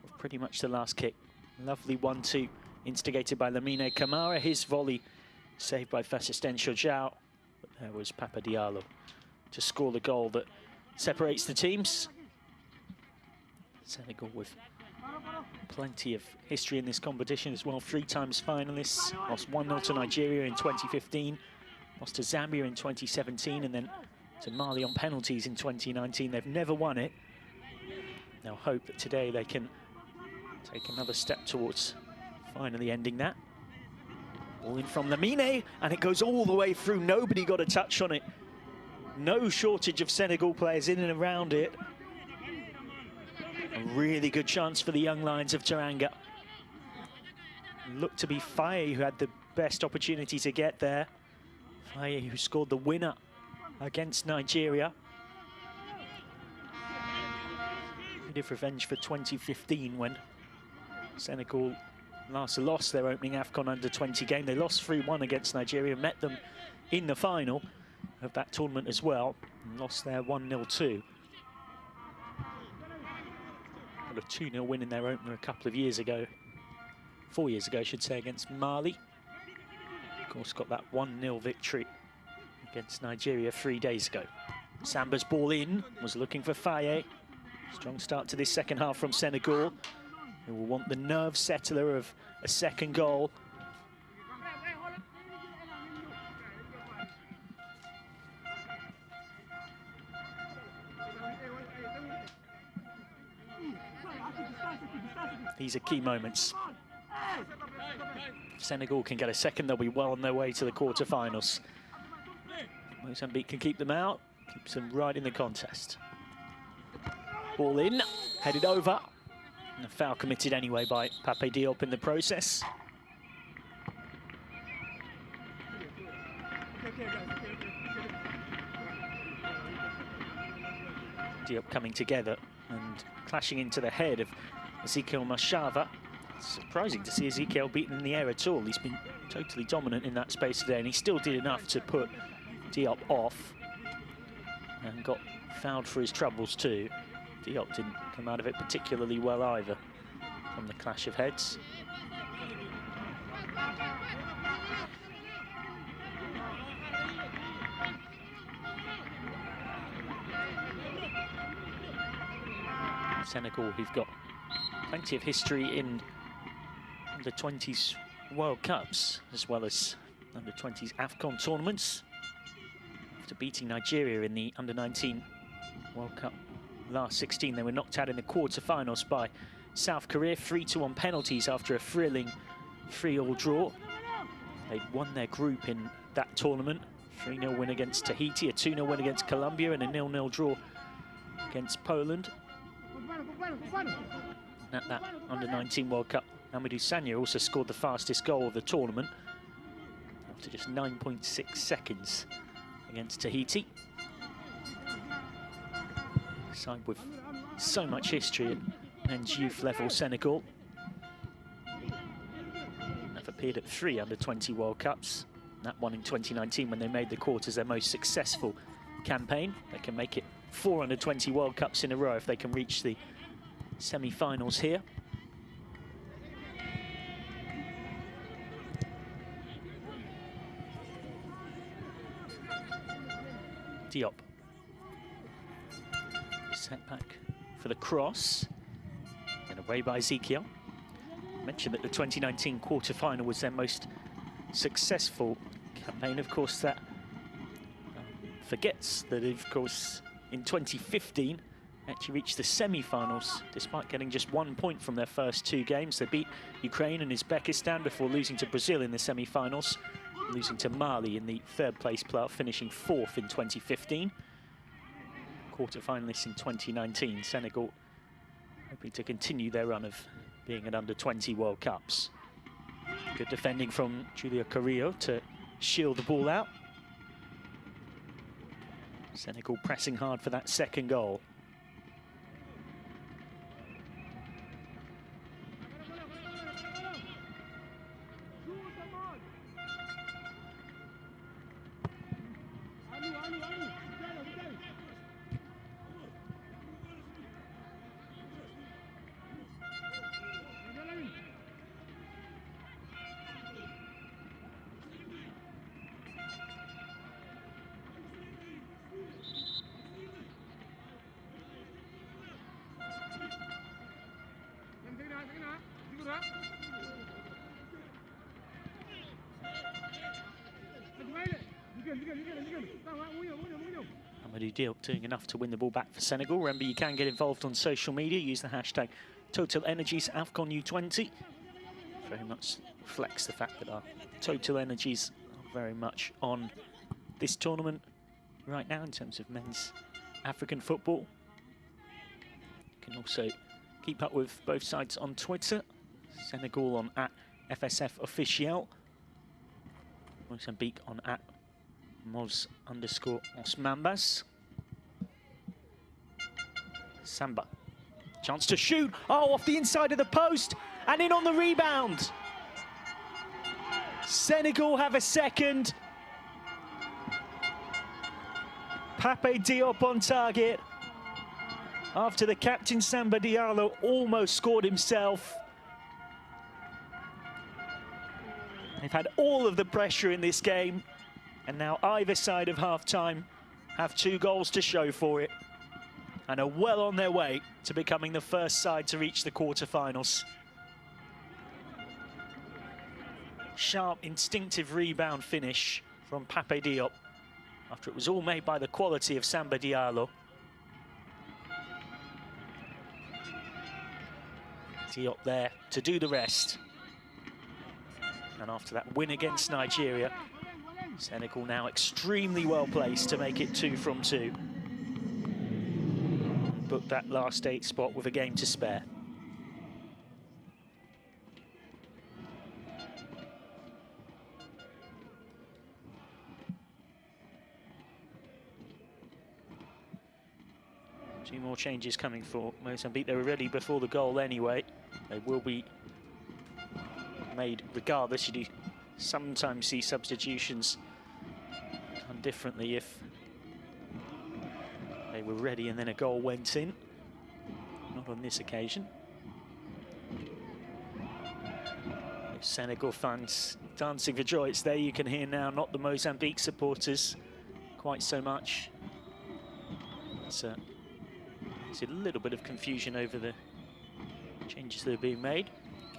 with pretty much the last kick. Lovely 1-2 instigated by Lamine Camara. His volley saved by Fassisten Chojao. But There was Papa Diallo to score the goal that separates the teams. Senegal with plenty of history in this competition as well. 3 times finalists. Lost 1-0 to Nigeria in 2015. Lost to Zambia in 2017 and then to Mali on penalties in 2019. They've never won it. They'll hope that today they can take another step towards finally ending that. Ball in from Lamine, and it goes all the way through. Nobody got a touch on it. No shortage of Senegal players in and around it. A really good chance for the young Lions of Teranga. Looked to be Faye who had the best opportunity to get there. Faye who scored the winner against Nigeria. A bit of revenge for 2015 when Senegal last lost their opening AFCON under-20 game. They lost 3-1 against Nigeria, met them in the final of that tournament as well, and lost their 1-0 too. Got a 2-0 win in their opener a couple of years ago. 4 years ago, I should say, against Mali. Of course, got that 1-0 victory against Nigeria 3 days ago. Samba's ball in, was looking for Faye. Strong start to this second half from Senegal, who will want the nerve settler of a second goal. These are key moments. If Senegal can get a second, they'll be well on their way to the quarterfinals. Mozambique can keep them out, keeps them right in the contest. Ball in, headed over. And a foul committed anyway by Pape Diop in the process. Diop coming together and clashing into the head of Ezekiel Mashava. Surprising to see Ezekiel beaten in the air at all. He's been totally dominant in that space today, and he still did enough to put Diop off and got fouled for his troubles too. Diop didn't come out of it particularly well either from the clash of heads. Senegal, who've got plenty of history in under-20s World Cups as well as under-20s AFCON tournaments. After beating Nigeria in the under-19 World Cup last 16, they were knocked out in the quarter-finals by South Korea, 3-2 on penalties after a thrilling 3-3 draw. They'd won their group in that tournament. 3-0 win against Tahiti, a 2-0 win against Colombia, and a 0-0 draw against Poland. And at that under-19 World Cup, Amadou Sagna also scored the fastest goal of the tournament after just 9.6 seconds against Tahiti. A side with so much history at men's youth level, Senegal. They've appeared at 3 under-20 World Cups. That one in 2019 when they made the quarters their most successful campaign. They can make it 4 under-20 World Cups in a row if they can reach the semi-finals here. Diop. Set back for the cross. And away by Ezekiel. I mentioned that the 2019 quarter-final was their most successful campaign. Of course, that forgets that, of course, in 2015, actually reached the semi-finals despite getting just 1 point from their first 2 games. They beat Ukraine and Uzbekistan before losing to Brazil in the semi-finals, losing to Mali in the 3rd place playoff, finishing 4th in 2015. Quarter-finalists in 2019. Senegal hoping to continue their run of being at under-20 World Cups. Good defending from Julio Carrillo to shield the ball out. Senegal pressing hard for that second goal. Amadou Diop doing enough to win the ball back for Senegal. Remember, you can get involved on social media. Use the hashtag TotalEnergies AFCONU20. Very much reflects the fact that our TotalEnergies are very much on this tournament right now in terms of men's African football. You can also keep up with both sides on Twitter. Senegal on @FSFofficial. Mozambique on @Moz_Osmambas. Samba. Chance to shoot. Oh, off the inside of the post and in on the rebound. Senegal have a second. Pape Diop on target. After the captain Samba Diallo almost scored himself. They've had all of the pressure in this game, and now either side of half-time have 2 goals to show for it, and are well on their way to becoming the first side to reach the quarter-finals. Sharp, instinctive rebound finish from Pape Diop, after it was all made by the quality of Samba Diallo. Diop there to do the rest. And after that win against Nigeria, Senegal now extremely well placed to make it 2 from 2. And book that last 8 spot with a game to spare. Two more changes coming for Mozambique. They were ready before the goal anyway. They will be made regardless. You do sometimes see substitutions done differently if they were ready and then a goal went in. Not on this occasion. Senegal fans dancing for joy. It's there you can hear now, not the Mozambique supporters quite so much. It's a little bit of confusion over the changes that are being made.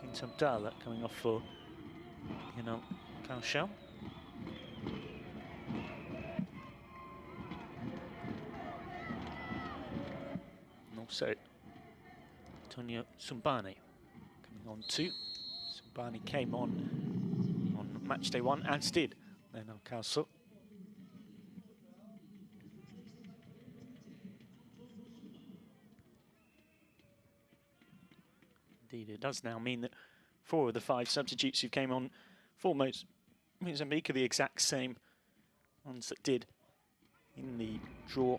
King Sabdala coming off for Kaoshao. And also Antonio Sumbani coming on too. Sumbani came on match day 1, as did Leonel Calso. Indeed, it does now mean that 4 of the 5 substitutes who came on for Mozambique are the exact same ones that did in the draw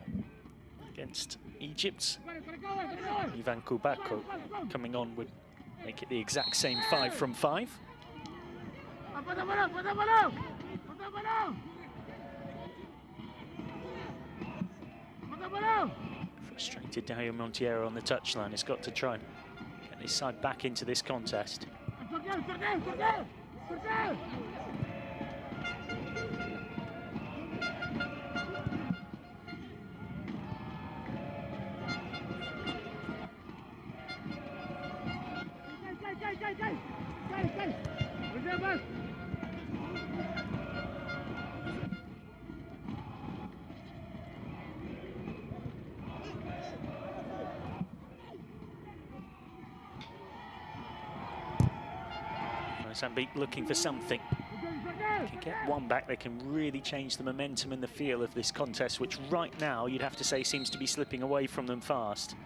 against Egypt. Ivan Kubako coming on would make it the exact same 5 from 5. Frustrated Dario Monteiro on the touchline. Has got to try and get his side back into this contest. Mozambique looking for something. If they can get one back, they can really change the momentum and the feel of this contest, which right now you'd have to say seems to be slipping away from them fast.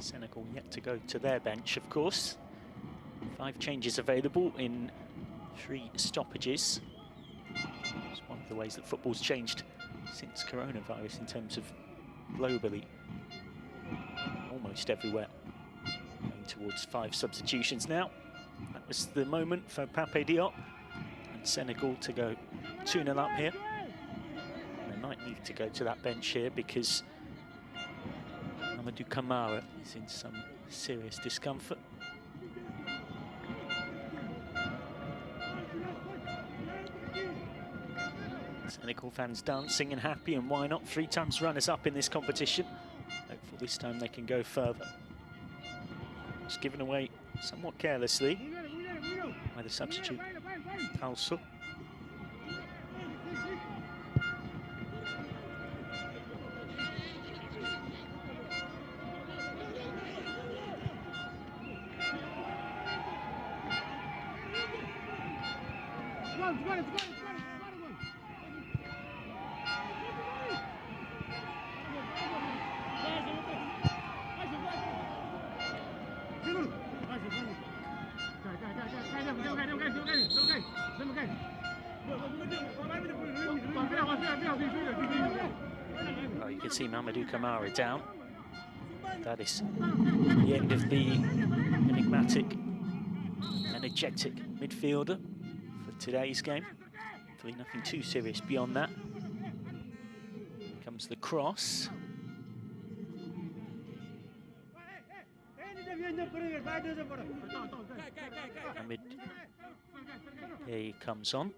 Senegal yet to go to their bench, of course. 5 changes available in 3 stoppages. It's one of the ways that football's changed since coronavirus in terms of globally. Almost everywhere. Going towards 5 substitutions now. That was the moment for Pape Diop and Senegal to go 2-0 up here. They might need to go to that bench here because Amadou Kamara is in some serious discomfort. Senegal fans dancing and happy, and why not? 3 times runners-up in this competition. Hopefully Well, this time they can go further. It's given away somewhat carelessly by the substitute, Kalsu. Oh, you can see Mamadou Kamara down. That is the end of the enigmatic, energetic midfielder for today's game. Hopefully nothing too serious beyond that. Here comes the cross. Hamid, here he comes on.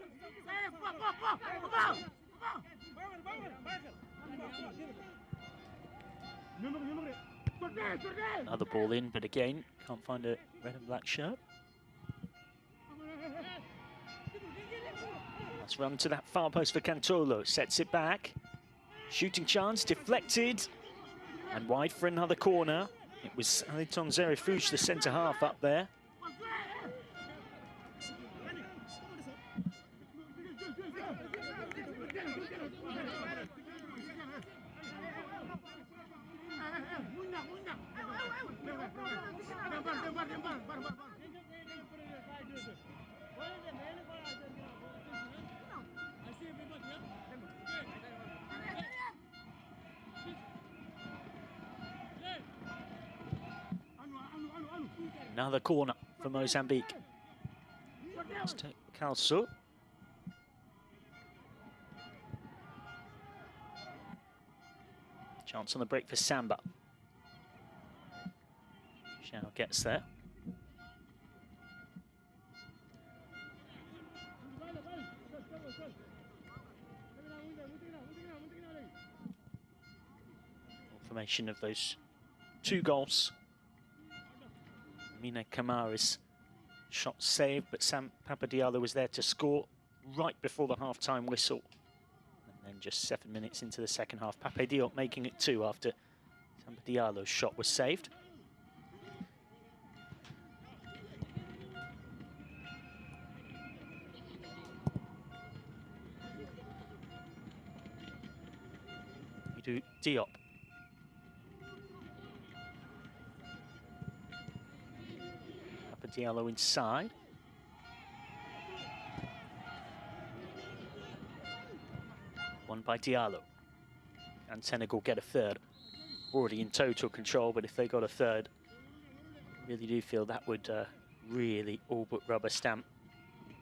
Another ball in, but again, can't find a red and black shirt. Let's run to that far post for Cantolo. Sets it back. Shooting chance, deflected. And wide for another corner. It was Aliton Zerifouche, the centre half, up there. Another corner for Mozambique. It's to Kalsu. Chance on the break for Samba. Xiao gets there. Confirmation of those two goals. Mina Kamara's shot saved, but Sam Papadialo was there to score right before the half-time whistle. And then just 7 minutes into the second half, Pape Diop making it 2 after Papadialo's shot was saved. We do Diop. Diallo inside. Won by Diallo. And Senegal get a third. Already in total control, but if they got a third, I really do feel that would really all but rubber stamp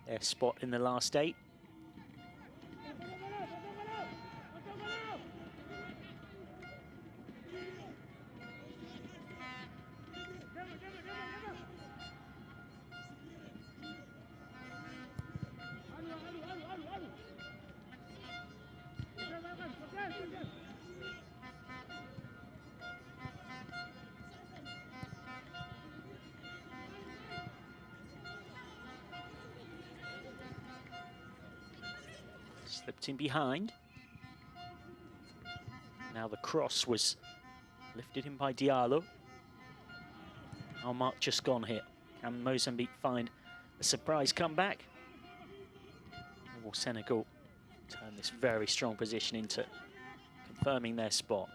their spot in the last 8. Slipped in behind. Now the cross was lifted in by Diallo. Our mark just gone here. Can Mozambique find a surprise comeback? Or will Senegal turn this very strong position into confirming their spot?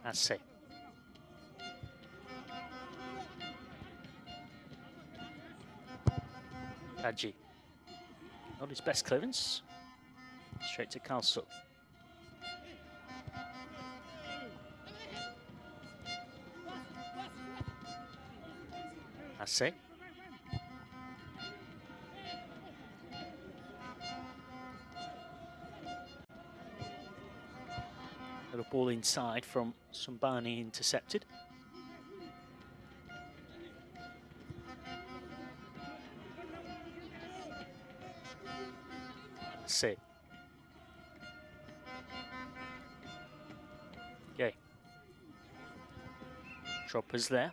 Hasse. Hadji. Not his best clearance. Straight to Kalso. Hasse. Little ball inside from Sumbani, intercepted. Hasse. Okay. Droppers there.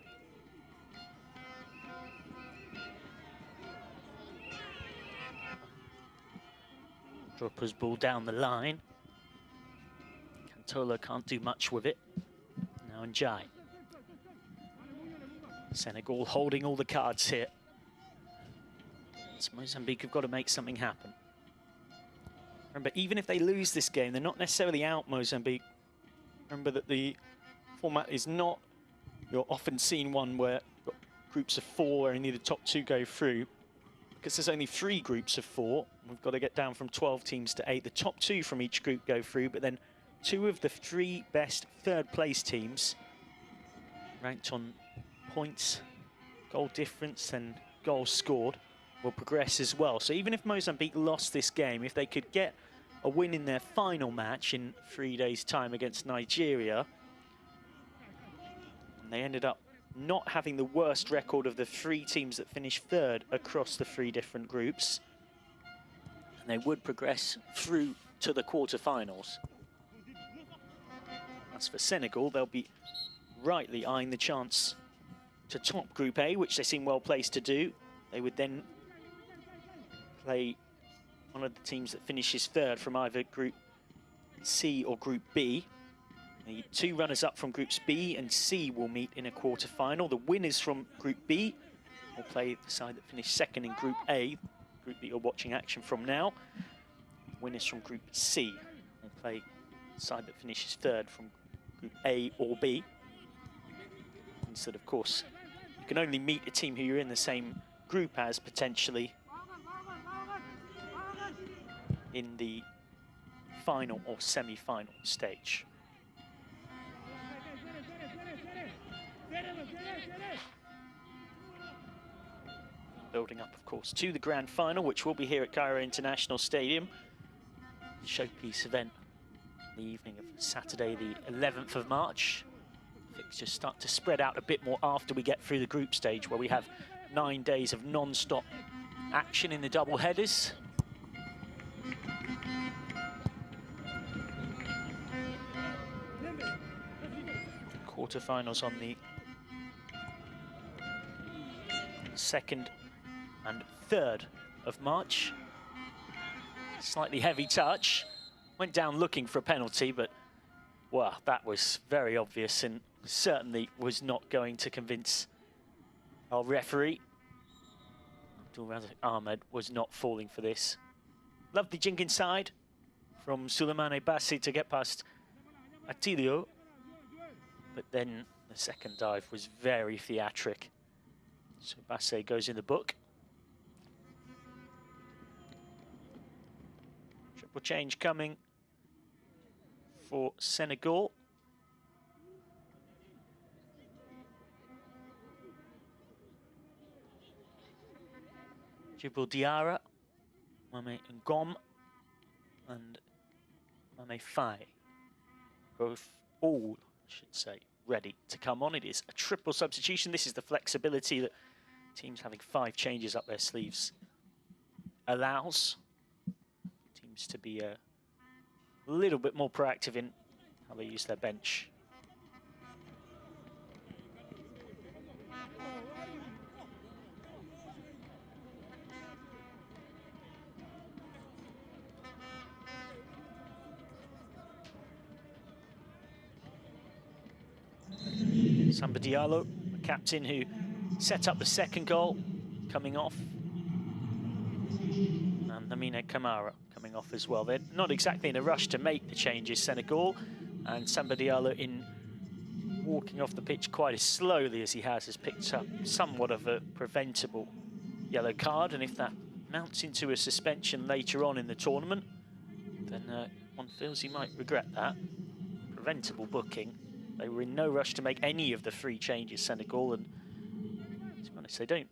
Droppers ball down the line. Cantola can't do much with it. Now Njai. Senegal holding all the cards here. It's Mozambique have got to make something happen. Remember, even if they lose this game, they're not necessarily out, Mozambique. Remember that the format is not your often seen one where you've got groups of 4 and only the top 2 go through. Because there's only 3 groups of 4. We've got to get down from 12 teams to 8. The top 2 from each group go through, but then 2 of the 3 best third-place teams, ranked on points, goal difference, and goals scored, will progress as well. So even if Mozambique lost this game, if they could get a win in their final match in 3 days' time against Nigeria, and they ended up not having the worst record of the 3 teams that finished 3rd across the 3 different groups, and they would progress through to the quarterfinals. As for Senegal, they'll be rightly eyeing the chance to top Group A, which they seem well placed to do. They would then play one of the teams that finishes 3rd from either Group C or Group B. The 2 runners-up from Groups B and C will meet in a quarter-final. The winners from Group B will play the side that finished 2nd in Group A, group that you're watching action from now. Winners from Group C will play the side that finishes 3rd from Group A or B. So that, of course, you can only meet a team who you're in the same group as, potentially, in the final or semi-final stage. Building up, of course, to the grand final, which will be here at Cairo International Stadium. Showpiece event the evening of Saturday, the 11th of March. Fixtures start to spread out a bit more after we get through the group stage, where we have 9 days of non-stop action in the double headers. Quarterfinals on the 2nd and 3rd of March. Slightly heavy touch. Went down looking for a penalty, but, well, that was very obvious and certainly was not going to convince our referee. Abdulrazak Ahmed was not falling for this. Lovely jink inside from Souleymane Bassi to get past Attilio. But then the second dive was very theatric. So Bassi goes in the book. Triple change coming for Senegal. Djibril Diarra, Mame Ngom, and Mame Faye. All, I should say, ready to come on. It is a triple substitution. This is the flexibility that teams having 5 changes up their sleeves allows. Teams to be a little bit more proactive in how they use their bench. Samba Diallo, the captain who set up the second goal, coming off. And Lamine Camara coming off as well. They're not exactly in a rush to make the changes, Senegal. And Samba Diallo in walking off the pitch quite as slowly as he has picked up somewhat of a preventable yellow card, and if that mounts into a suspension later on in the tournament, then one feels he might regret that. Preventable booking. They were in no rush to make any of the 3 changes, Senegal, and to be honest, they don't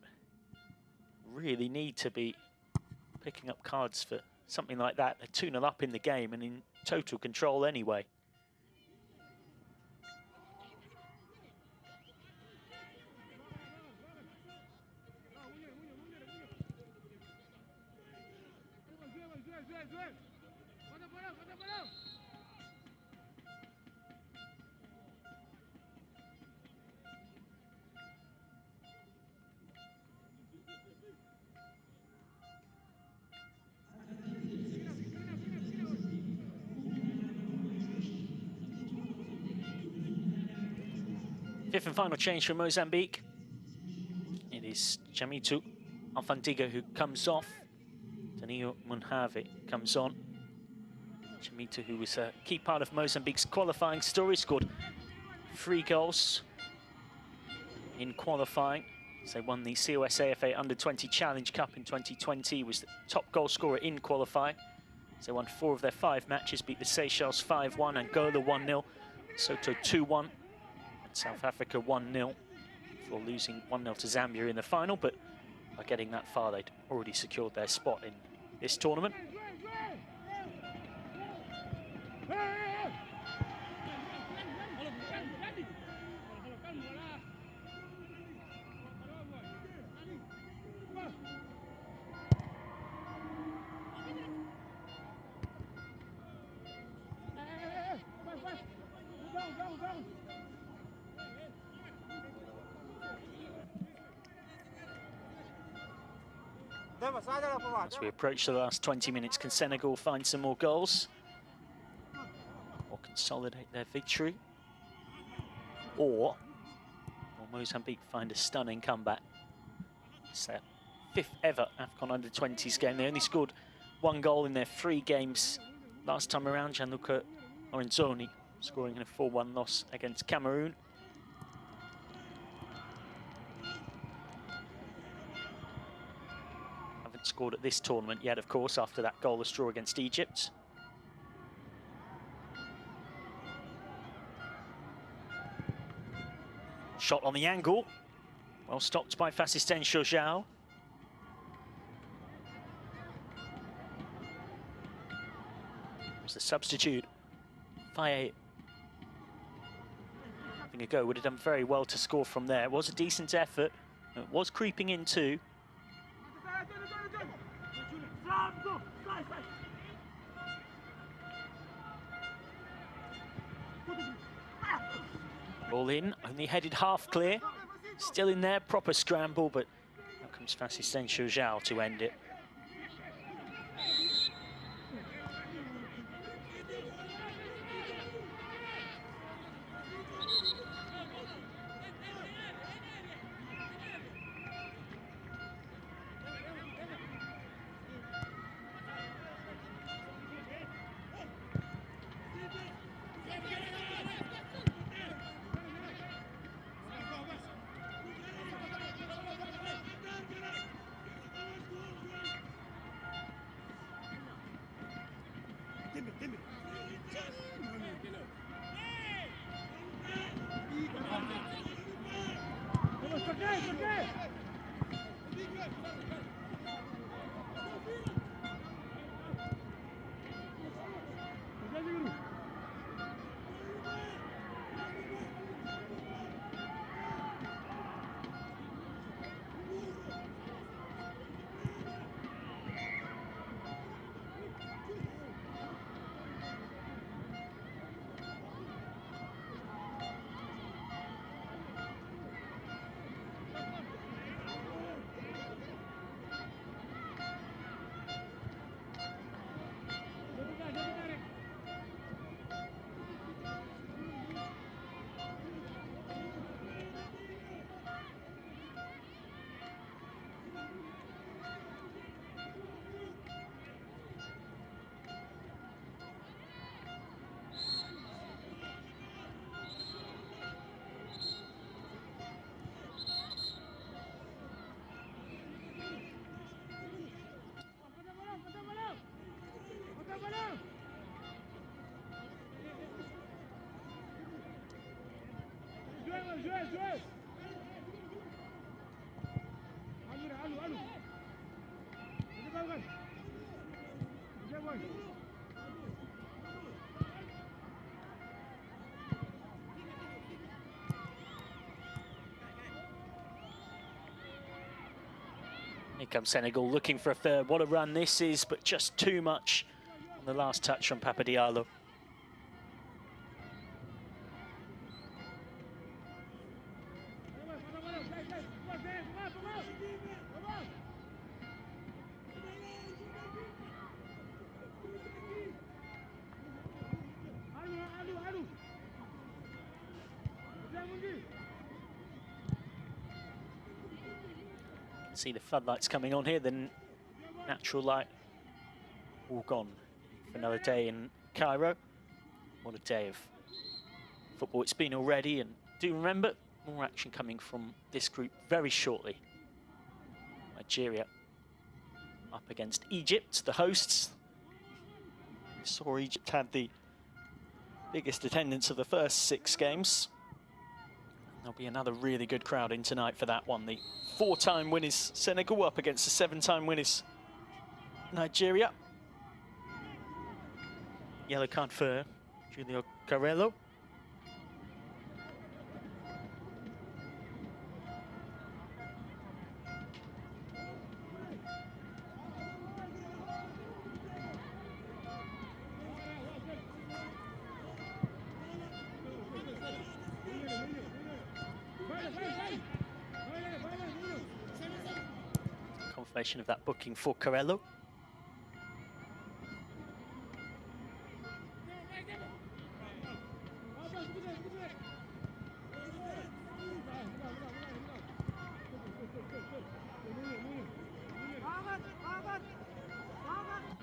really need to be picking up cards for something like that. They're 2-0 up in the game and in total control anyway. Fifth and final change for Mozambique. It is Jamitu Alfandiga who comes off. Danilo Munhave comes on. Jamitu, who was a key part of Mozambique's qualifying story, scored 3 goals in qualifying. So they won the COSAFA Under-20 Challenge Cup in 2020. He was the top goal scorer in qualifying. So they won 4 of their 5 matches, beat the Seychelles 5-1, Angola 1-0, Soto 2-1. South Africa 1-0 before losing 1-0 to Zambia in the final, but by getting that far, they'd already secured their spot in this tournament. As we approach the last 20 minutes, can Senegal find some more goals or consolidate their victory? Or will Mozambique find a stunning comeback? It's their 5th ever AFCON Under-20s game. They only scored 1 goal in their 3 games last time around. Gianluca Lorenzoni scoring in a 4-1 loss against Cameroon. Scored at this tournament yet, of course, after that goalless draw against Egypt. Shot on the angle. Well stopped by Fasisten João. Was the substitute. Faye having a go, would have done very well to score from there. It was a decent effort. It was creeping in too. Ball in, only headed half clear. Still in there, proper scramble, but now comes Fasisten João to end it. Here comes Senegal looking for a third. What a run this is, but just too much on the last touch from Papa Diallo. See the floodlights coming on here, the natural light all gone for another day in Cairo. What a day of football it's been already, and do remember, more action coming from this group very shortly. Nigeria up against Egypt, the hosts. We saw Egypt had the biggest attendance of the first 6 games. There'll be another really good crowd in tonight for that one. The 4-time winners Senegal up against the 7-time winners Nigeria. Yellow card for Julio Carrello. Confirmation of that booking for Carrello.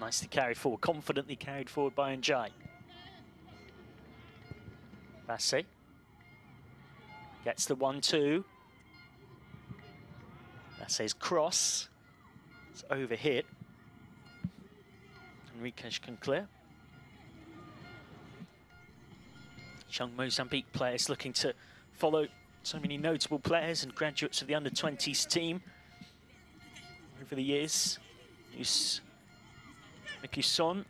Nicely carried forward, confidently carried forward by Njai. Bassey gets the 1-2. Bassey's cross. It's overhit. Enriquez can clear. Young Mozambique players looking to follow so many notable players and graduates of the under-20s team over the years. Mickey Son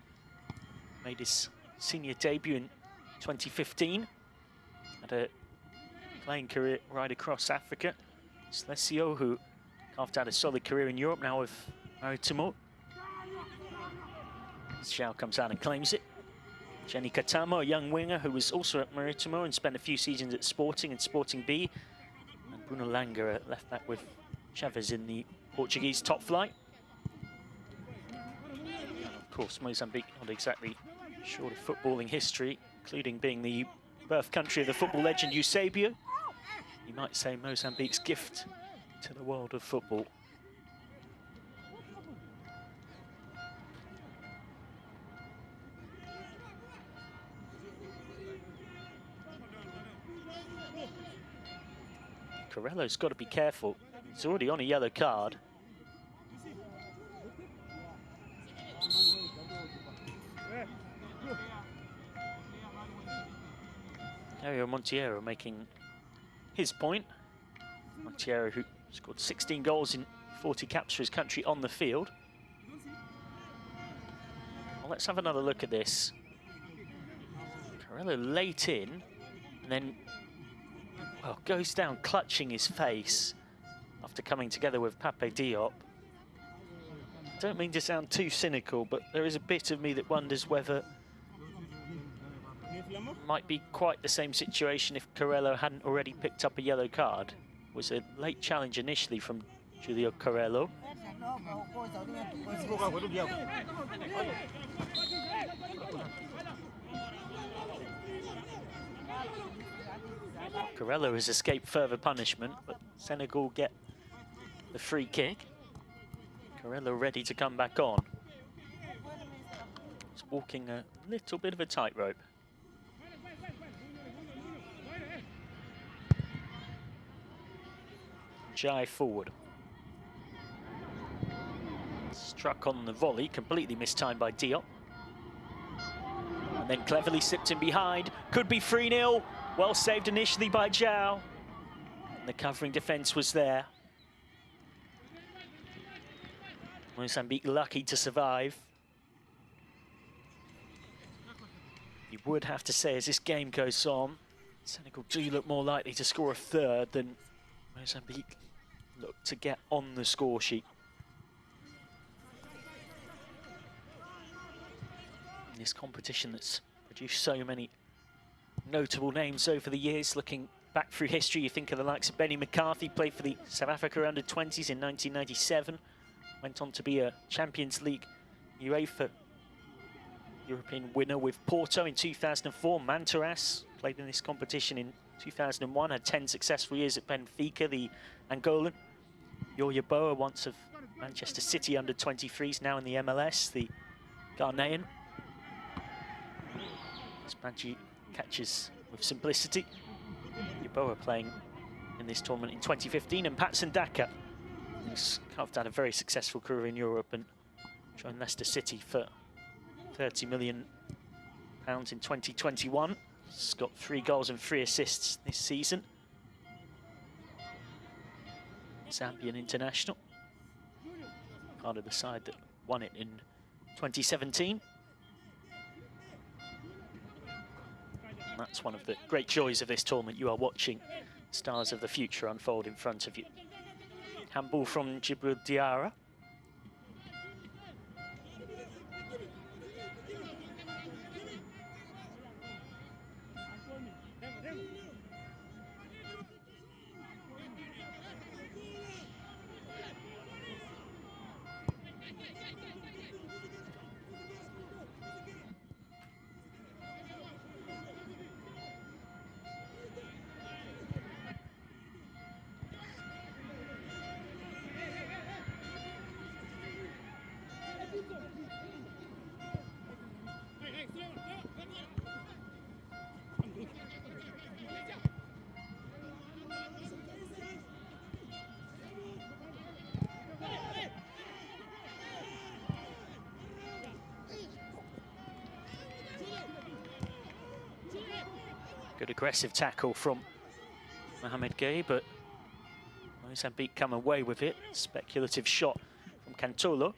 made his senior debut in 2015. Had a playing career right across Africa. Slesio, who carved out a solid career in Europe, now with Maritimo. Xiao comes out and claims it. Jenny Katamo, a young winger who was also at Maritimo and spent a few seasons at Sporting and Sporting B. And Bruno Langer, left back with Chavez in the Portuguese top flight. And of course, Mozambique not exactly short of footballing history, including being the birth country of the football legend Eusebio. You might say Mozambique's gift to the world of football. Carrello's got to be careful. He's already on a yellow card. Dario Monteiro making his point. Monteiro, who scored 16 goals in 40 caps for his country on the field. Well, let's have another look at this. Carrello late in, and then, well, goes down clutching his face after coming together with Pape Diop. Don't mean to sound too cynical, but there is a bit of me that wonders whether it might be quite the same situation if Carrello hadn't already picked up a yellow card. It was a late challenge initially from Julio Carrello. Carrello has escaped further punishment, but Senegal get the free kick. Carrello ready to come back on. He's walking a little bit of a tightrope. Jai forward. Struck on the volley, completely mistimed by Diop. And then cleverly slipped in behind. Could be 3-0. Well saved initially by Zhao. And the covering defence was there. Mozambique lucky to survive. You would have to say, as this game goes on, Senegal do look more likely to score a third than Mozambique look to get on the score sheet. In this competition that's produced so many notable names over the years, looking back through history, you think of the likes of Benny McCarthy, played for the South Africa under-20s in 1997, went on to be a Champions League UEFA European winner with Porto in 2004. Mantaras played in this competition in 2001, had 10 successful years at Benfica, the Angolan. Yoyoboa, once of Manchester City under-23s, now in the MLS, the Ghanaian. Spanji catches with simplicity. Yoyoboa playing in this tournament in 2015, and Patson Daka, who's carved out a very successful career in Europe and joined Leicester City for £30 million in 2021. He's got 3 goals and 3 assists this season. Zambian international, part of the side that won it in 2017. And that's one of the great joys of this tournament. You are watching stars of the future unfold in front of you. Handball from Djibril Diarra. Good aggressive tackle from Mohamed Gueye, but Mozambique come away with it. Speculative shot from Cantolo.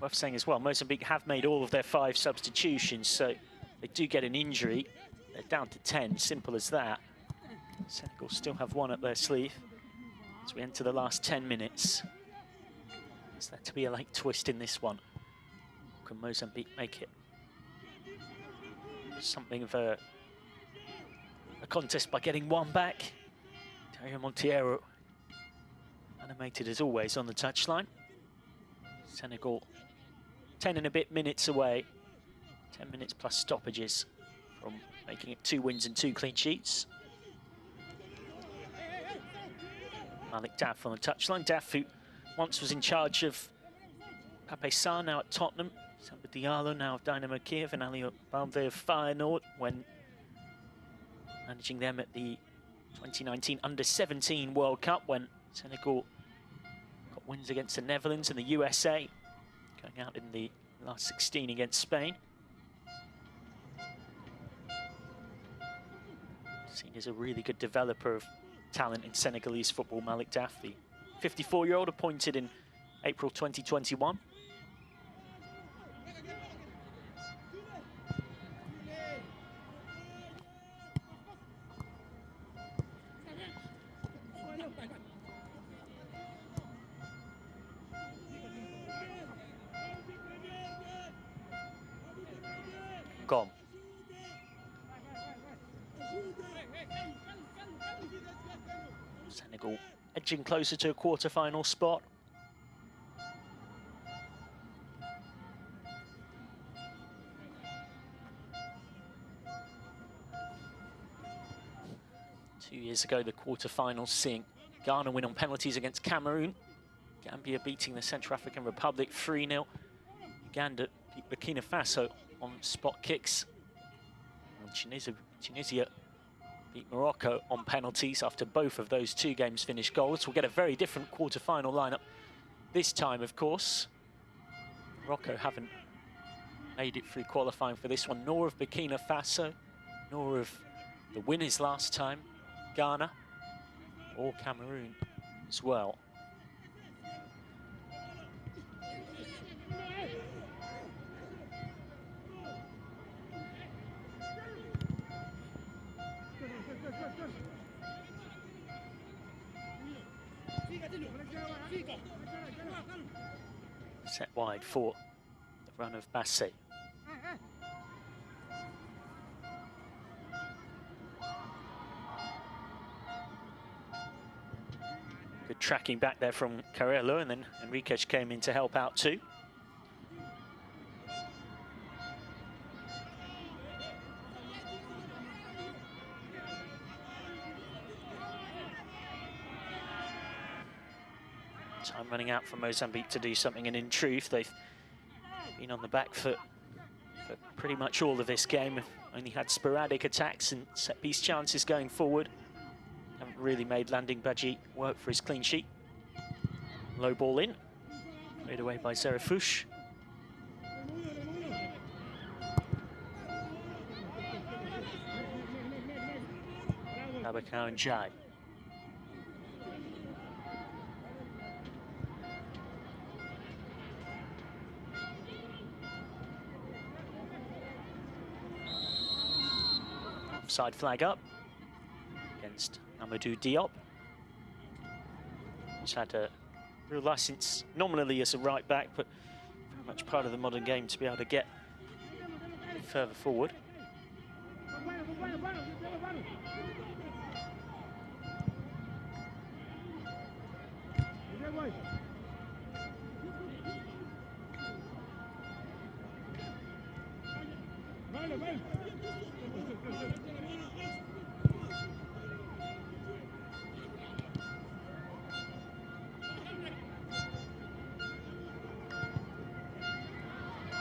Worth saying as well, Mozambique have made all of their 5 substitutions, so they do get an injury. They're down to 10, simple as that. Senegal still have 1 up their sleeve as we enter the last 10 minutes. Is there to be a late twist in this one? Can Mozambique make it something of a contest by getting 1 back? Dario Monteiro, animated as always on the touchline. Senegal 10 and a bit minutes away, 10 minutes plus stoppages from making it 2 wins and 2 clean sheets. Malik Daf on the touchline. Daf, who once was in charge of Pape Sarr, now at Tottenham. Samba Diallo, now of Dynamo Kiev, and Ali Balde of Feyenoord, when managing them at the 2019 Under-17 World Cup, when Senegal got wins against the Netherlands and the USA, going out in the last 16 against Spain. Seen as a really good developer of talent in Senegalese football, Malik Daf, the 54-year-old, appointed in April 2021. Gone. Senegal edging closer to a quarter-final spot. Two years ago, the quarter-finals seeing Ghana win on penalties against Cameroon. Gambia beating the Central African Republic 3-0. Uganda beat Burkina Faso on spot kicks. And Tunisia beat Morocco on penalties after both of those 2 games finished goals. We'll get a very different quarter-final lineup this time, of course. Morocco haven't made it through qualifying for this one, nor of Burkina Faso, nor of the winners last time, Ghana, or Cameroon as well. Set wide for the run of Bassett. Good tracking back there from Carrillo, and then Enriquez came in to help out too. Time running out for Mozambique to do something, and in truth, they've been on the back foot for pretty much all of this game. Only had sporadic attacks and set-piece chances going forward. Haven't really made landing Badji work for his clean sheet. Low ball in, played away by Zerafouche. Abakar and Jai. Offside flag up against Amadou Diop. He's had a real licence nominally as a right back, but very much part of the modern game to be able to get further forward.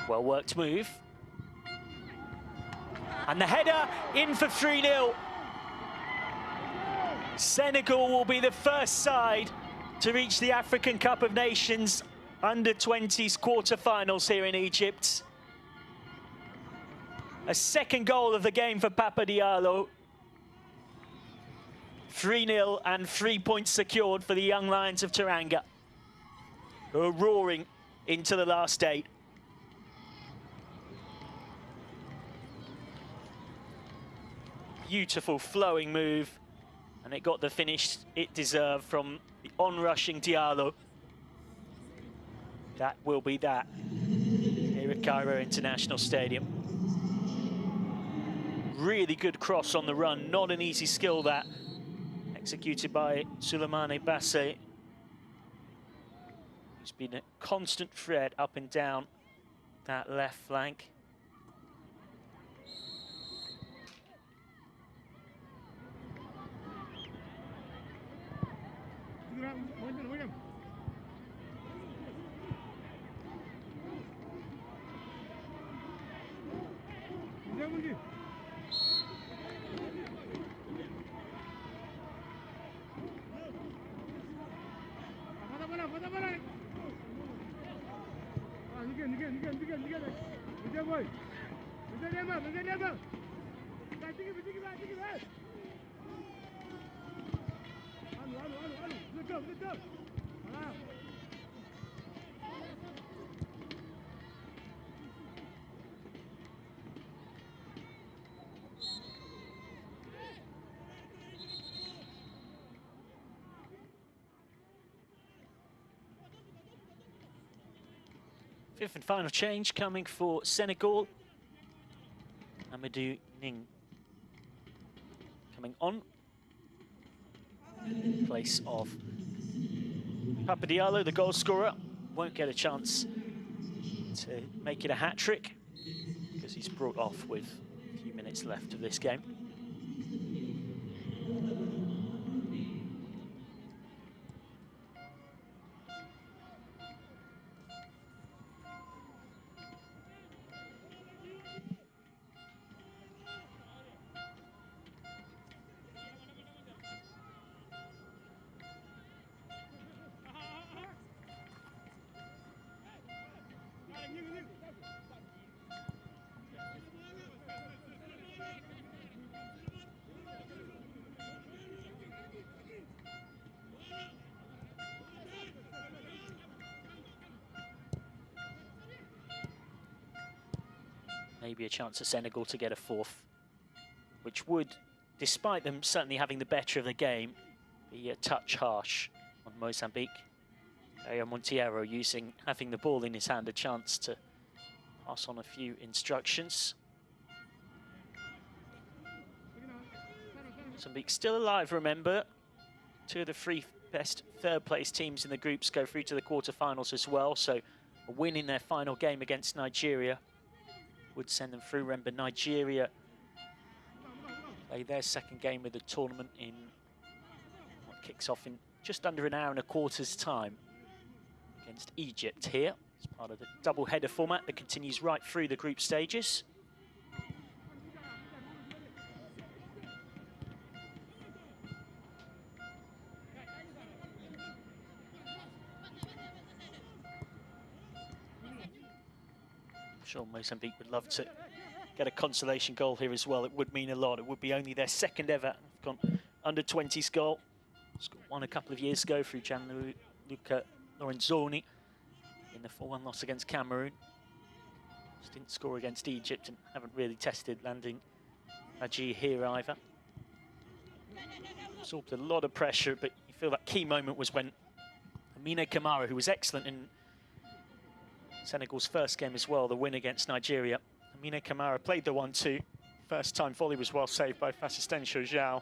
Well worked move. And the header in for 3-0. Senegal will be the first side to reach the African Cup of Nations under-20s quarter-finals here in Egypt. A second goal of the game for Papa Diallo. 3-0 and 3 points secured for the young Lions of Teranga, who are roaring into the last 8. Beautiful flowing move, and it got the finish it deserved from the on-rushing Diallo. That will be that here at Cairo International Stadium. Really good cross on the run, not an easy skill that, executed by Souleymane Bassé, who's been a constant thread up and down that left flank. Fifth and final change coming for Senegal. Amadou Ning coming on in place of Papa Diallo, the goal scorer. Won't get a chance to make it a hat-trick because he's brought off with a few minutes left of this game. maybe a chance for Senegal to get a fourth, which would, despite them certainly having the better of the game, be a touch harsh on Mozambique. Monteiro having the ball in his hand, a chance to pass on a few instructions. Mozambique still alive, remember. 2 of the 3 best third-place teams in the groups go through to the quarterfinals as well, so a win in their final game against Nigeria would send them through. Remember, Nigeria play their second game of the tournament in what kicks off in just under an hour and a quarter's time against Egypt here. It's part of the double-header format that continues right through the group stages. I'm sure Mozambique would love to get a consolation goal here as well. It would mean a lot. It would be only their second ever under-20s goal. Scored one a couple of years ago through Gianluca Lorenzoni in the 4-1 loss against Cameroon. Just didn't score against Egypt and haven't really tested landing Aji here either. Absorbed a lot of pressure, but you feel that key moment was when Amine Kamara, who was excellent in Senegal's first game as well, the win against Nigeria. Amine Kamara played the 1-2. First time volley was well saved by Fasistencio João.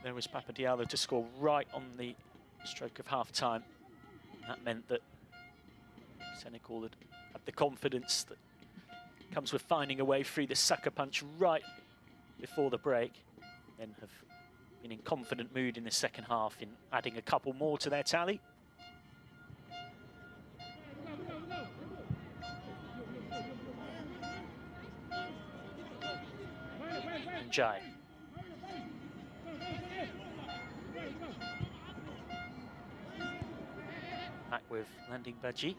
There was Papa Diallo to score right on the stroke of half-time. That meant that Senegal had the confidence that comes with finding a way through the sucker punch right before the break, then have been in confident mood in the second half in adding a couple more to their tally. Jai. Back with landing Badji.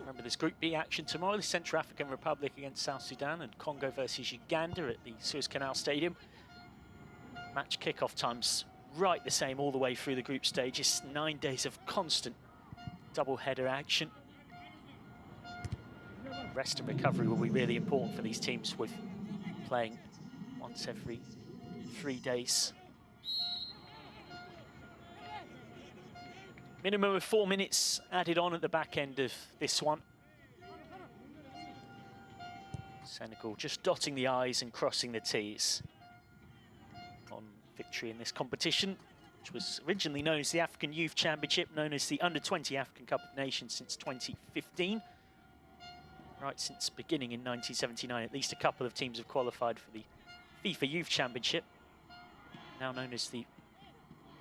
Remember, there's Group B action tomorrow, the Central African Republic against South Sudan and Congo versus Uganda at the Suez Canal Stadium. Match kickoff times right the same all the way through the group stages. 9 days of constant double-header action. Rest and recovery will be really important for these teams with playing once every 3 days. Minimum of 4 minutes added on at the back end of this one. Senegal just dotting the I's and crossing the T's on victory in this competition, which was originally known as the African Youth Championship, known as the Under-20 African Cup of Nations since 2015. Right since beginning in 1979, at least a couple of teams have qualified for the FIFA Youth Championship, now known as the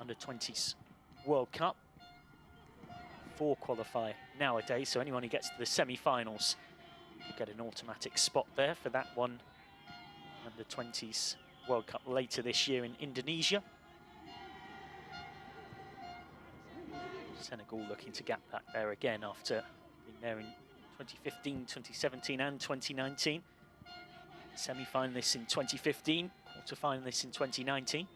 Under-20s World Cup. 4 qualify nowadays, so anyone who gets to the semi-finals will get an automatic spot there for that one. Under-20s World Cup later this year in Indonesia. Senegal looking to get back there again after being there in 2015, 2017 and 2019. Semi-finalists in 2015, quarter-finalists in 2019.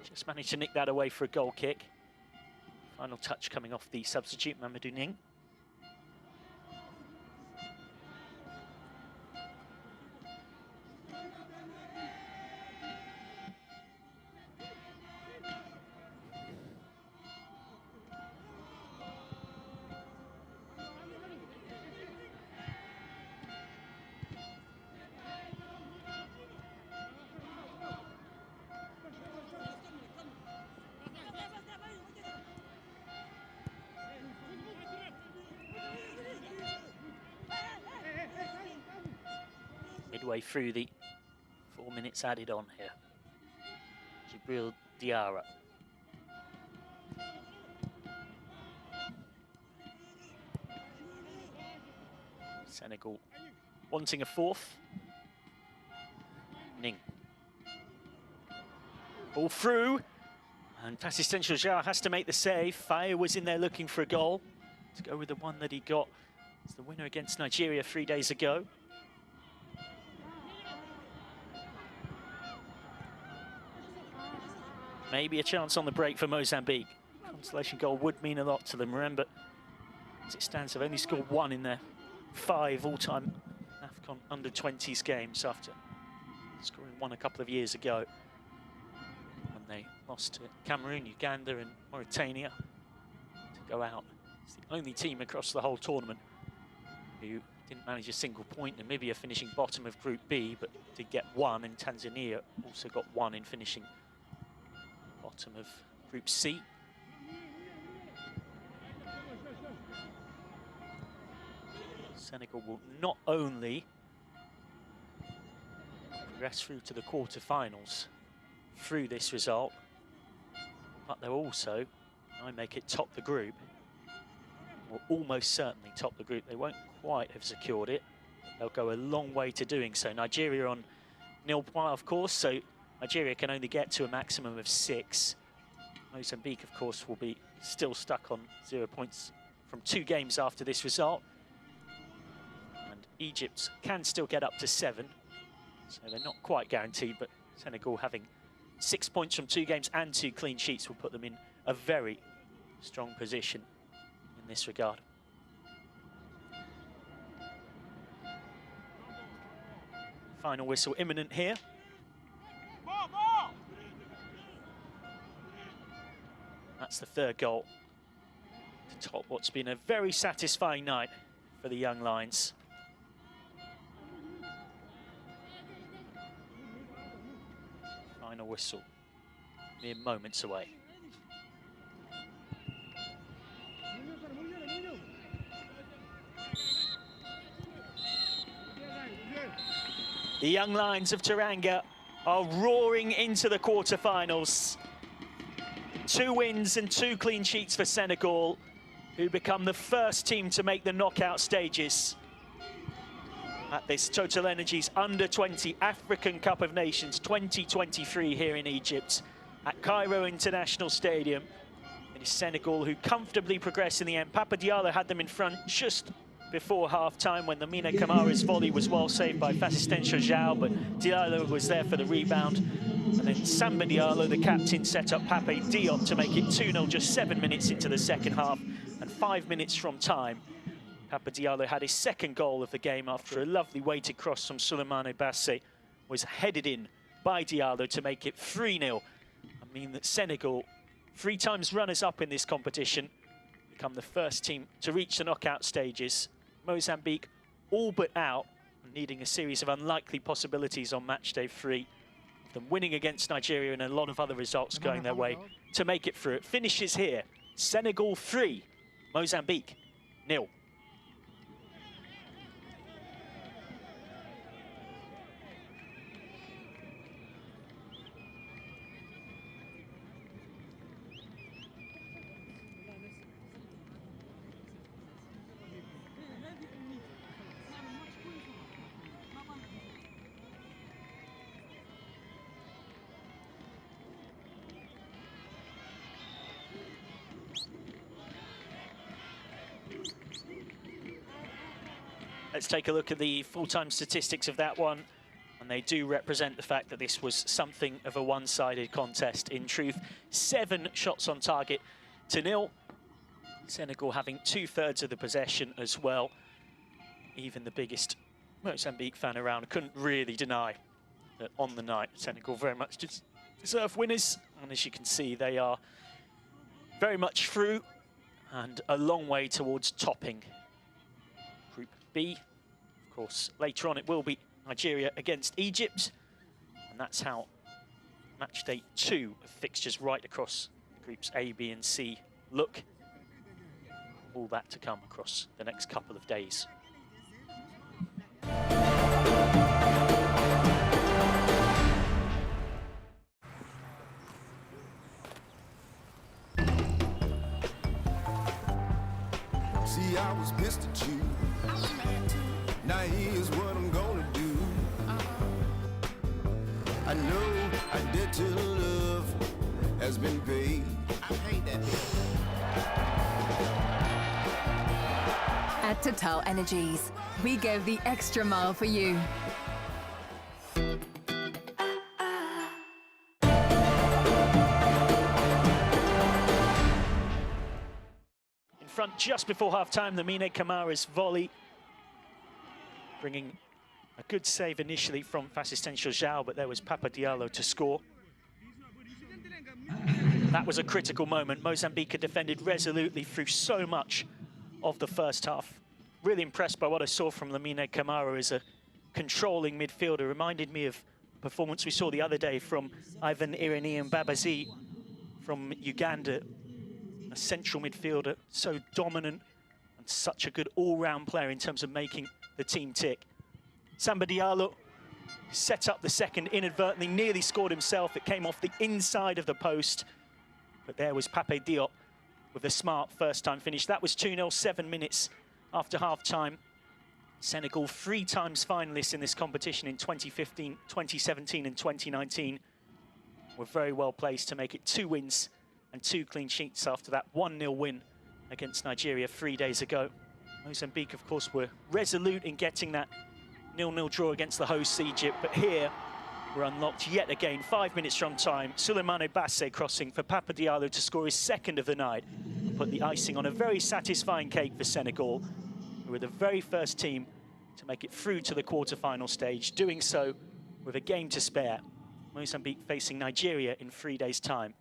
Just managed to nick that away for a goal kick. Final touch coming off the substitute, Mamadou Ning. Midway through the 4 minutes added on here. Jibril Diarra. Senegal wanting a fourth. Ning. Ball through. And Fasistencio João has to make the save. Faye was in there looking for a goal to go with the one that he got. It's the winner against Nigeria 3 days ago. Maybe a chance on the break for Mozambique. Consolation goal would mean a lot to them. Remember, as it stands, they've only scored 1 in their 5 all-time AFCON under-20s games after scoring 1 a couple of years ago when they lost to Cameroon, Uganda and Mauritania to go out. It's the only team across the whole tournament who didn't manage a single point. Namibia finishing bottom of Group B, but did get 1, and Tanzania also got 1 in finishing bottom of Group C. Senegal will not only progress through to the quarter-finals through this result, but they'll also, I make it, top the group. Will almost certainly top the group. They won't quite have secured it. They'll go a long way to doing so. Nigeria on 0 points, of course, so Nigeria can only get to a maximum of 6. Mozambique, of course, will be still stuck on 0 points from 2 games after this result. And Egypt can still get up to 7, so they're not quite guaranteed, but Senegal having 6 points from 2 games and 2 clean sheets will put them in a very strong position in this regard. Final whistle imminent here. That's the 3rd goal to top what's been a very satisfying night for the young Lions. Final whistle, mere moments away. The young Lions of Teranga are roaring into the quarter-finals. 2 wins and 2 clean sheets for Senegal, who become the first team to make the knockout stages at this TotalEnergies Under-20 African Cup of Nations 2023 here in Egypt at Cairo International Stadium. It is Senegal who comfortably progress in the end. Papa Diallo had them in front just before half-time when the Mina Kamara's volley was well saved by Fassisten Chojao, but Diallo was there for the rebound. And then Samba Diallo, the captain, set up Pape Diop to make it 2-0 just 7 minutes into the second half. And 5 minutes from time, Papa Diallo had his 2nd goal of the game after a lovely weighted cross from Souleymane Bassé was headed in by Diallo to make it 3-0. I mean that Senegal, 3 times runners-up in this competition, become the first team to reach the knockout stages. Mozambique all but out, needing a series of unlikely possibilities on match day 3. Them winning against Nigeria and a lot of other results going their way to make it through. It finishes here. Senegal 3, Mozambique 0. Let's take a look at the full-time statistics of that one. And they do represent the fact that this was something of a one-sided contest. In truth, 7 shots on target to 0. Senegal having 2/3 of the possession as well. Even the biggest Mozambique fan around couldn't really deny that on the night, Senegal very much deserve winners. And as you can see, they are very much through and a long way towards topping Group B. Of course, later on it will be Nigeria against Egypt, and that's how match day 2 of fixtures right across Groups A, B and C look. All that to come across the next couple of days. See, I was pissed at you. Now here's what I'm gonna do. I know I did till love has been paid. I paid that bill. At TotalEnergies, we go the extra mile for you. just before half-time, the Mine Camara's volley, bringing a good save initially from Fasistensio João, but there was Papa Diallo to score. That was a critical moment. Mozambique had defended resolutely through so much of the first half. Really impressed by what I saw from Lamine Camara as a controlling midfielder. Reminded me of a performance we saw the other day from Ivan Iranian Babazi from Uganda. A central midfielder, so dominant and such a good all-round player in terms of making the team tick. Samba Diallo set up the second inadvertently, nearly scored himself. It came off the inside of the post. But there was Pape Diop with a smart first-time finish. That was 2-0, 7 minutes after half-time. Senegal 3 times finalists in this competition in 2015, 2017 and 2019. Were very well placed to make it 2 wins and 2 clean sheets after that 1-0 win against Nigeria 3 days ago. Mozambique, of course, were resolute in getting that 0-0 draw against the hosts, Egypt, but here we're unlocked yet again. 5 minutes from time. Souleymane Bassé crossing for Papa Diallo to score his second of the night and put the icing on a very satisfying cake for Senegal, who were the very first team to make it through to the quarter-final stage, doing so with a game to spare. Mozambique facing Nigeria in 3 days' time.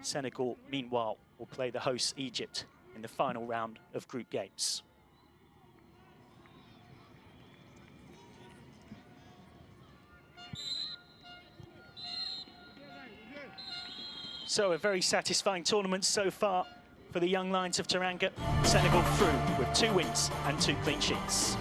Senegal, meanwhile, will play the hosts Egypt in the final round of group games. So a very satisfying tournament so far for the young Lions of Teranga. Senegal through with 2 wins and 2 clean sheets.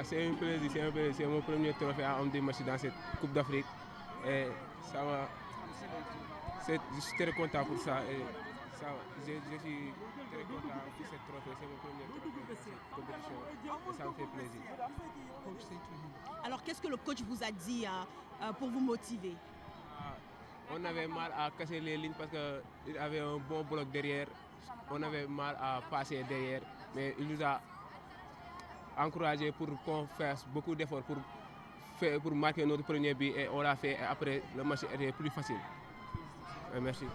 C'est un plaisir, c'est mon premier trophée à homme de match dans cette Coupe d'Afrique. Et je suis très content pour ça. Et je suis très content pour ce trophée. C'est mon premier trophée de cette compétition. Et ça me fait plaisir. Alors, qu'est-ce que le coach vous a dit pour vous motiver? On avait mal à casser les lignes parce qu'il avait un bon bloc derrière. On avait mal à passer derrière. Mais il nous a encouragé pour qu'on fasse beaucoup d'efforts pour marquer notre premier but et on l'a fait et après le match était plus facile. Merci.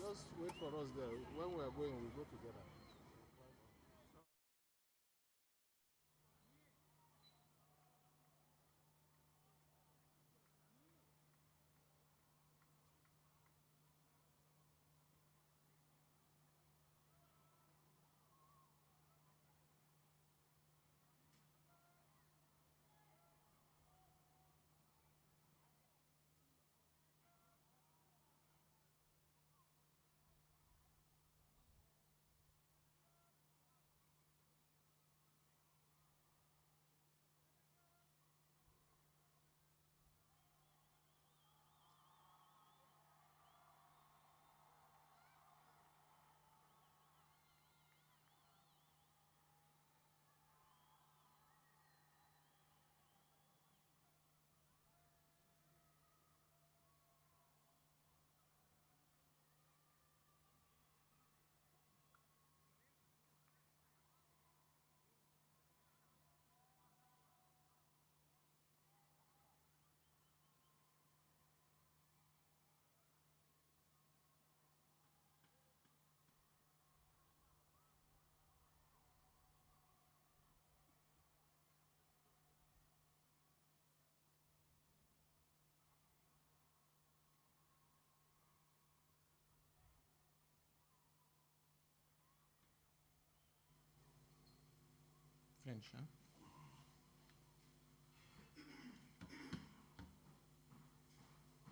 Just wait for us there. When we are going, we go together. فرنش ها؟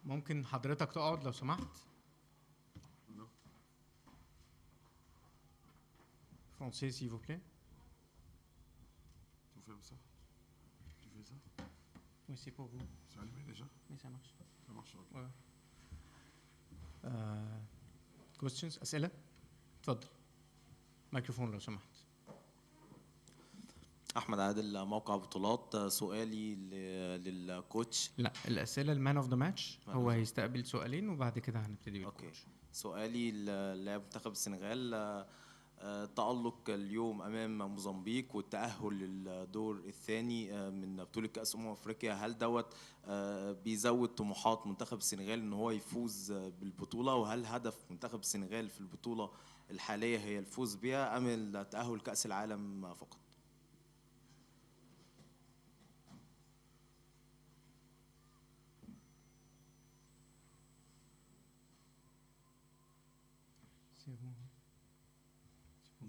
ممكن حضرتك تقعد لو سمحت؟ Français, s'il vous plaît. Tu fais ça? Tu fais ça? Oui, c'est pour vous. C'est allumé déjà? Oui, ça marche. Ça marche, ok. Ouais. questions أسئلة؟ اتفضل. ميكروفون لو سمحت. احمد عادل موقع بطولات. سؤالي للكوتش. لا، الاسئله المان اوف ذا ماتش هو هيستقبل سؤالين وبعد كده هنبتدي بالكوتش. سؤالي للاعب منتخب السنغال، تألق اليوم امام موزمبيق والتأهل للدور الثاني من بطولة كأس افريقيا، هل دوت بيزود طموحات منتخب السنغال ان هو يفوز بالبطولة؟ وهل هدف منتخب السنغال في البطولة الحالية هي الفوز بها ام التأهل كأس العالم فقط؟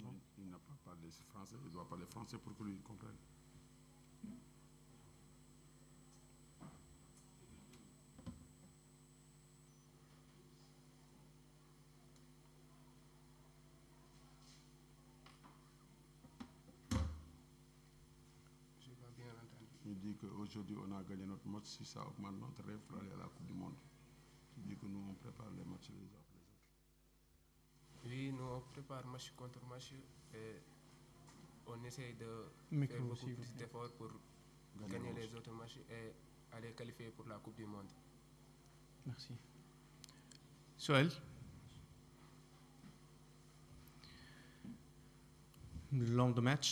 Non, il n'a pas parlé français, il doit parler français pour que lui comprenne. Je n'ai pas bien entendu. Il dit qu'aujourd'hui on a gagné notre match, si ça augmente notre rêve pour aller à la Coupe du Monde. Tu dis que nous on prépare les matchs les uns après les autres. Oui, nous on prépare match contre match et on essaye de faire beaucoup plus d'efforts pour gagner les autres matchs et aller qualifier pour la Coupe du Monde. Merci. سؤال؟ long the match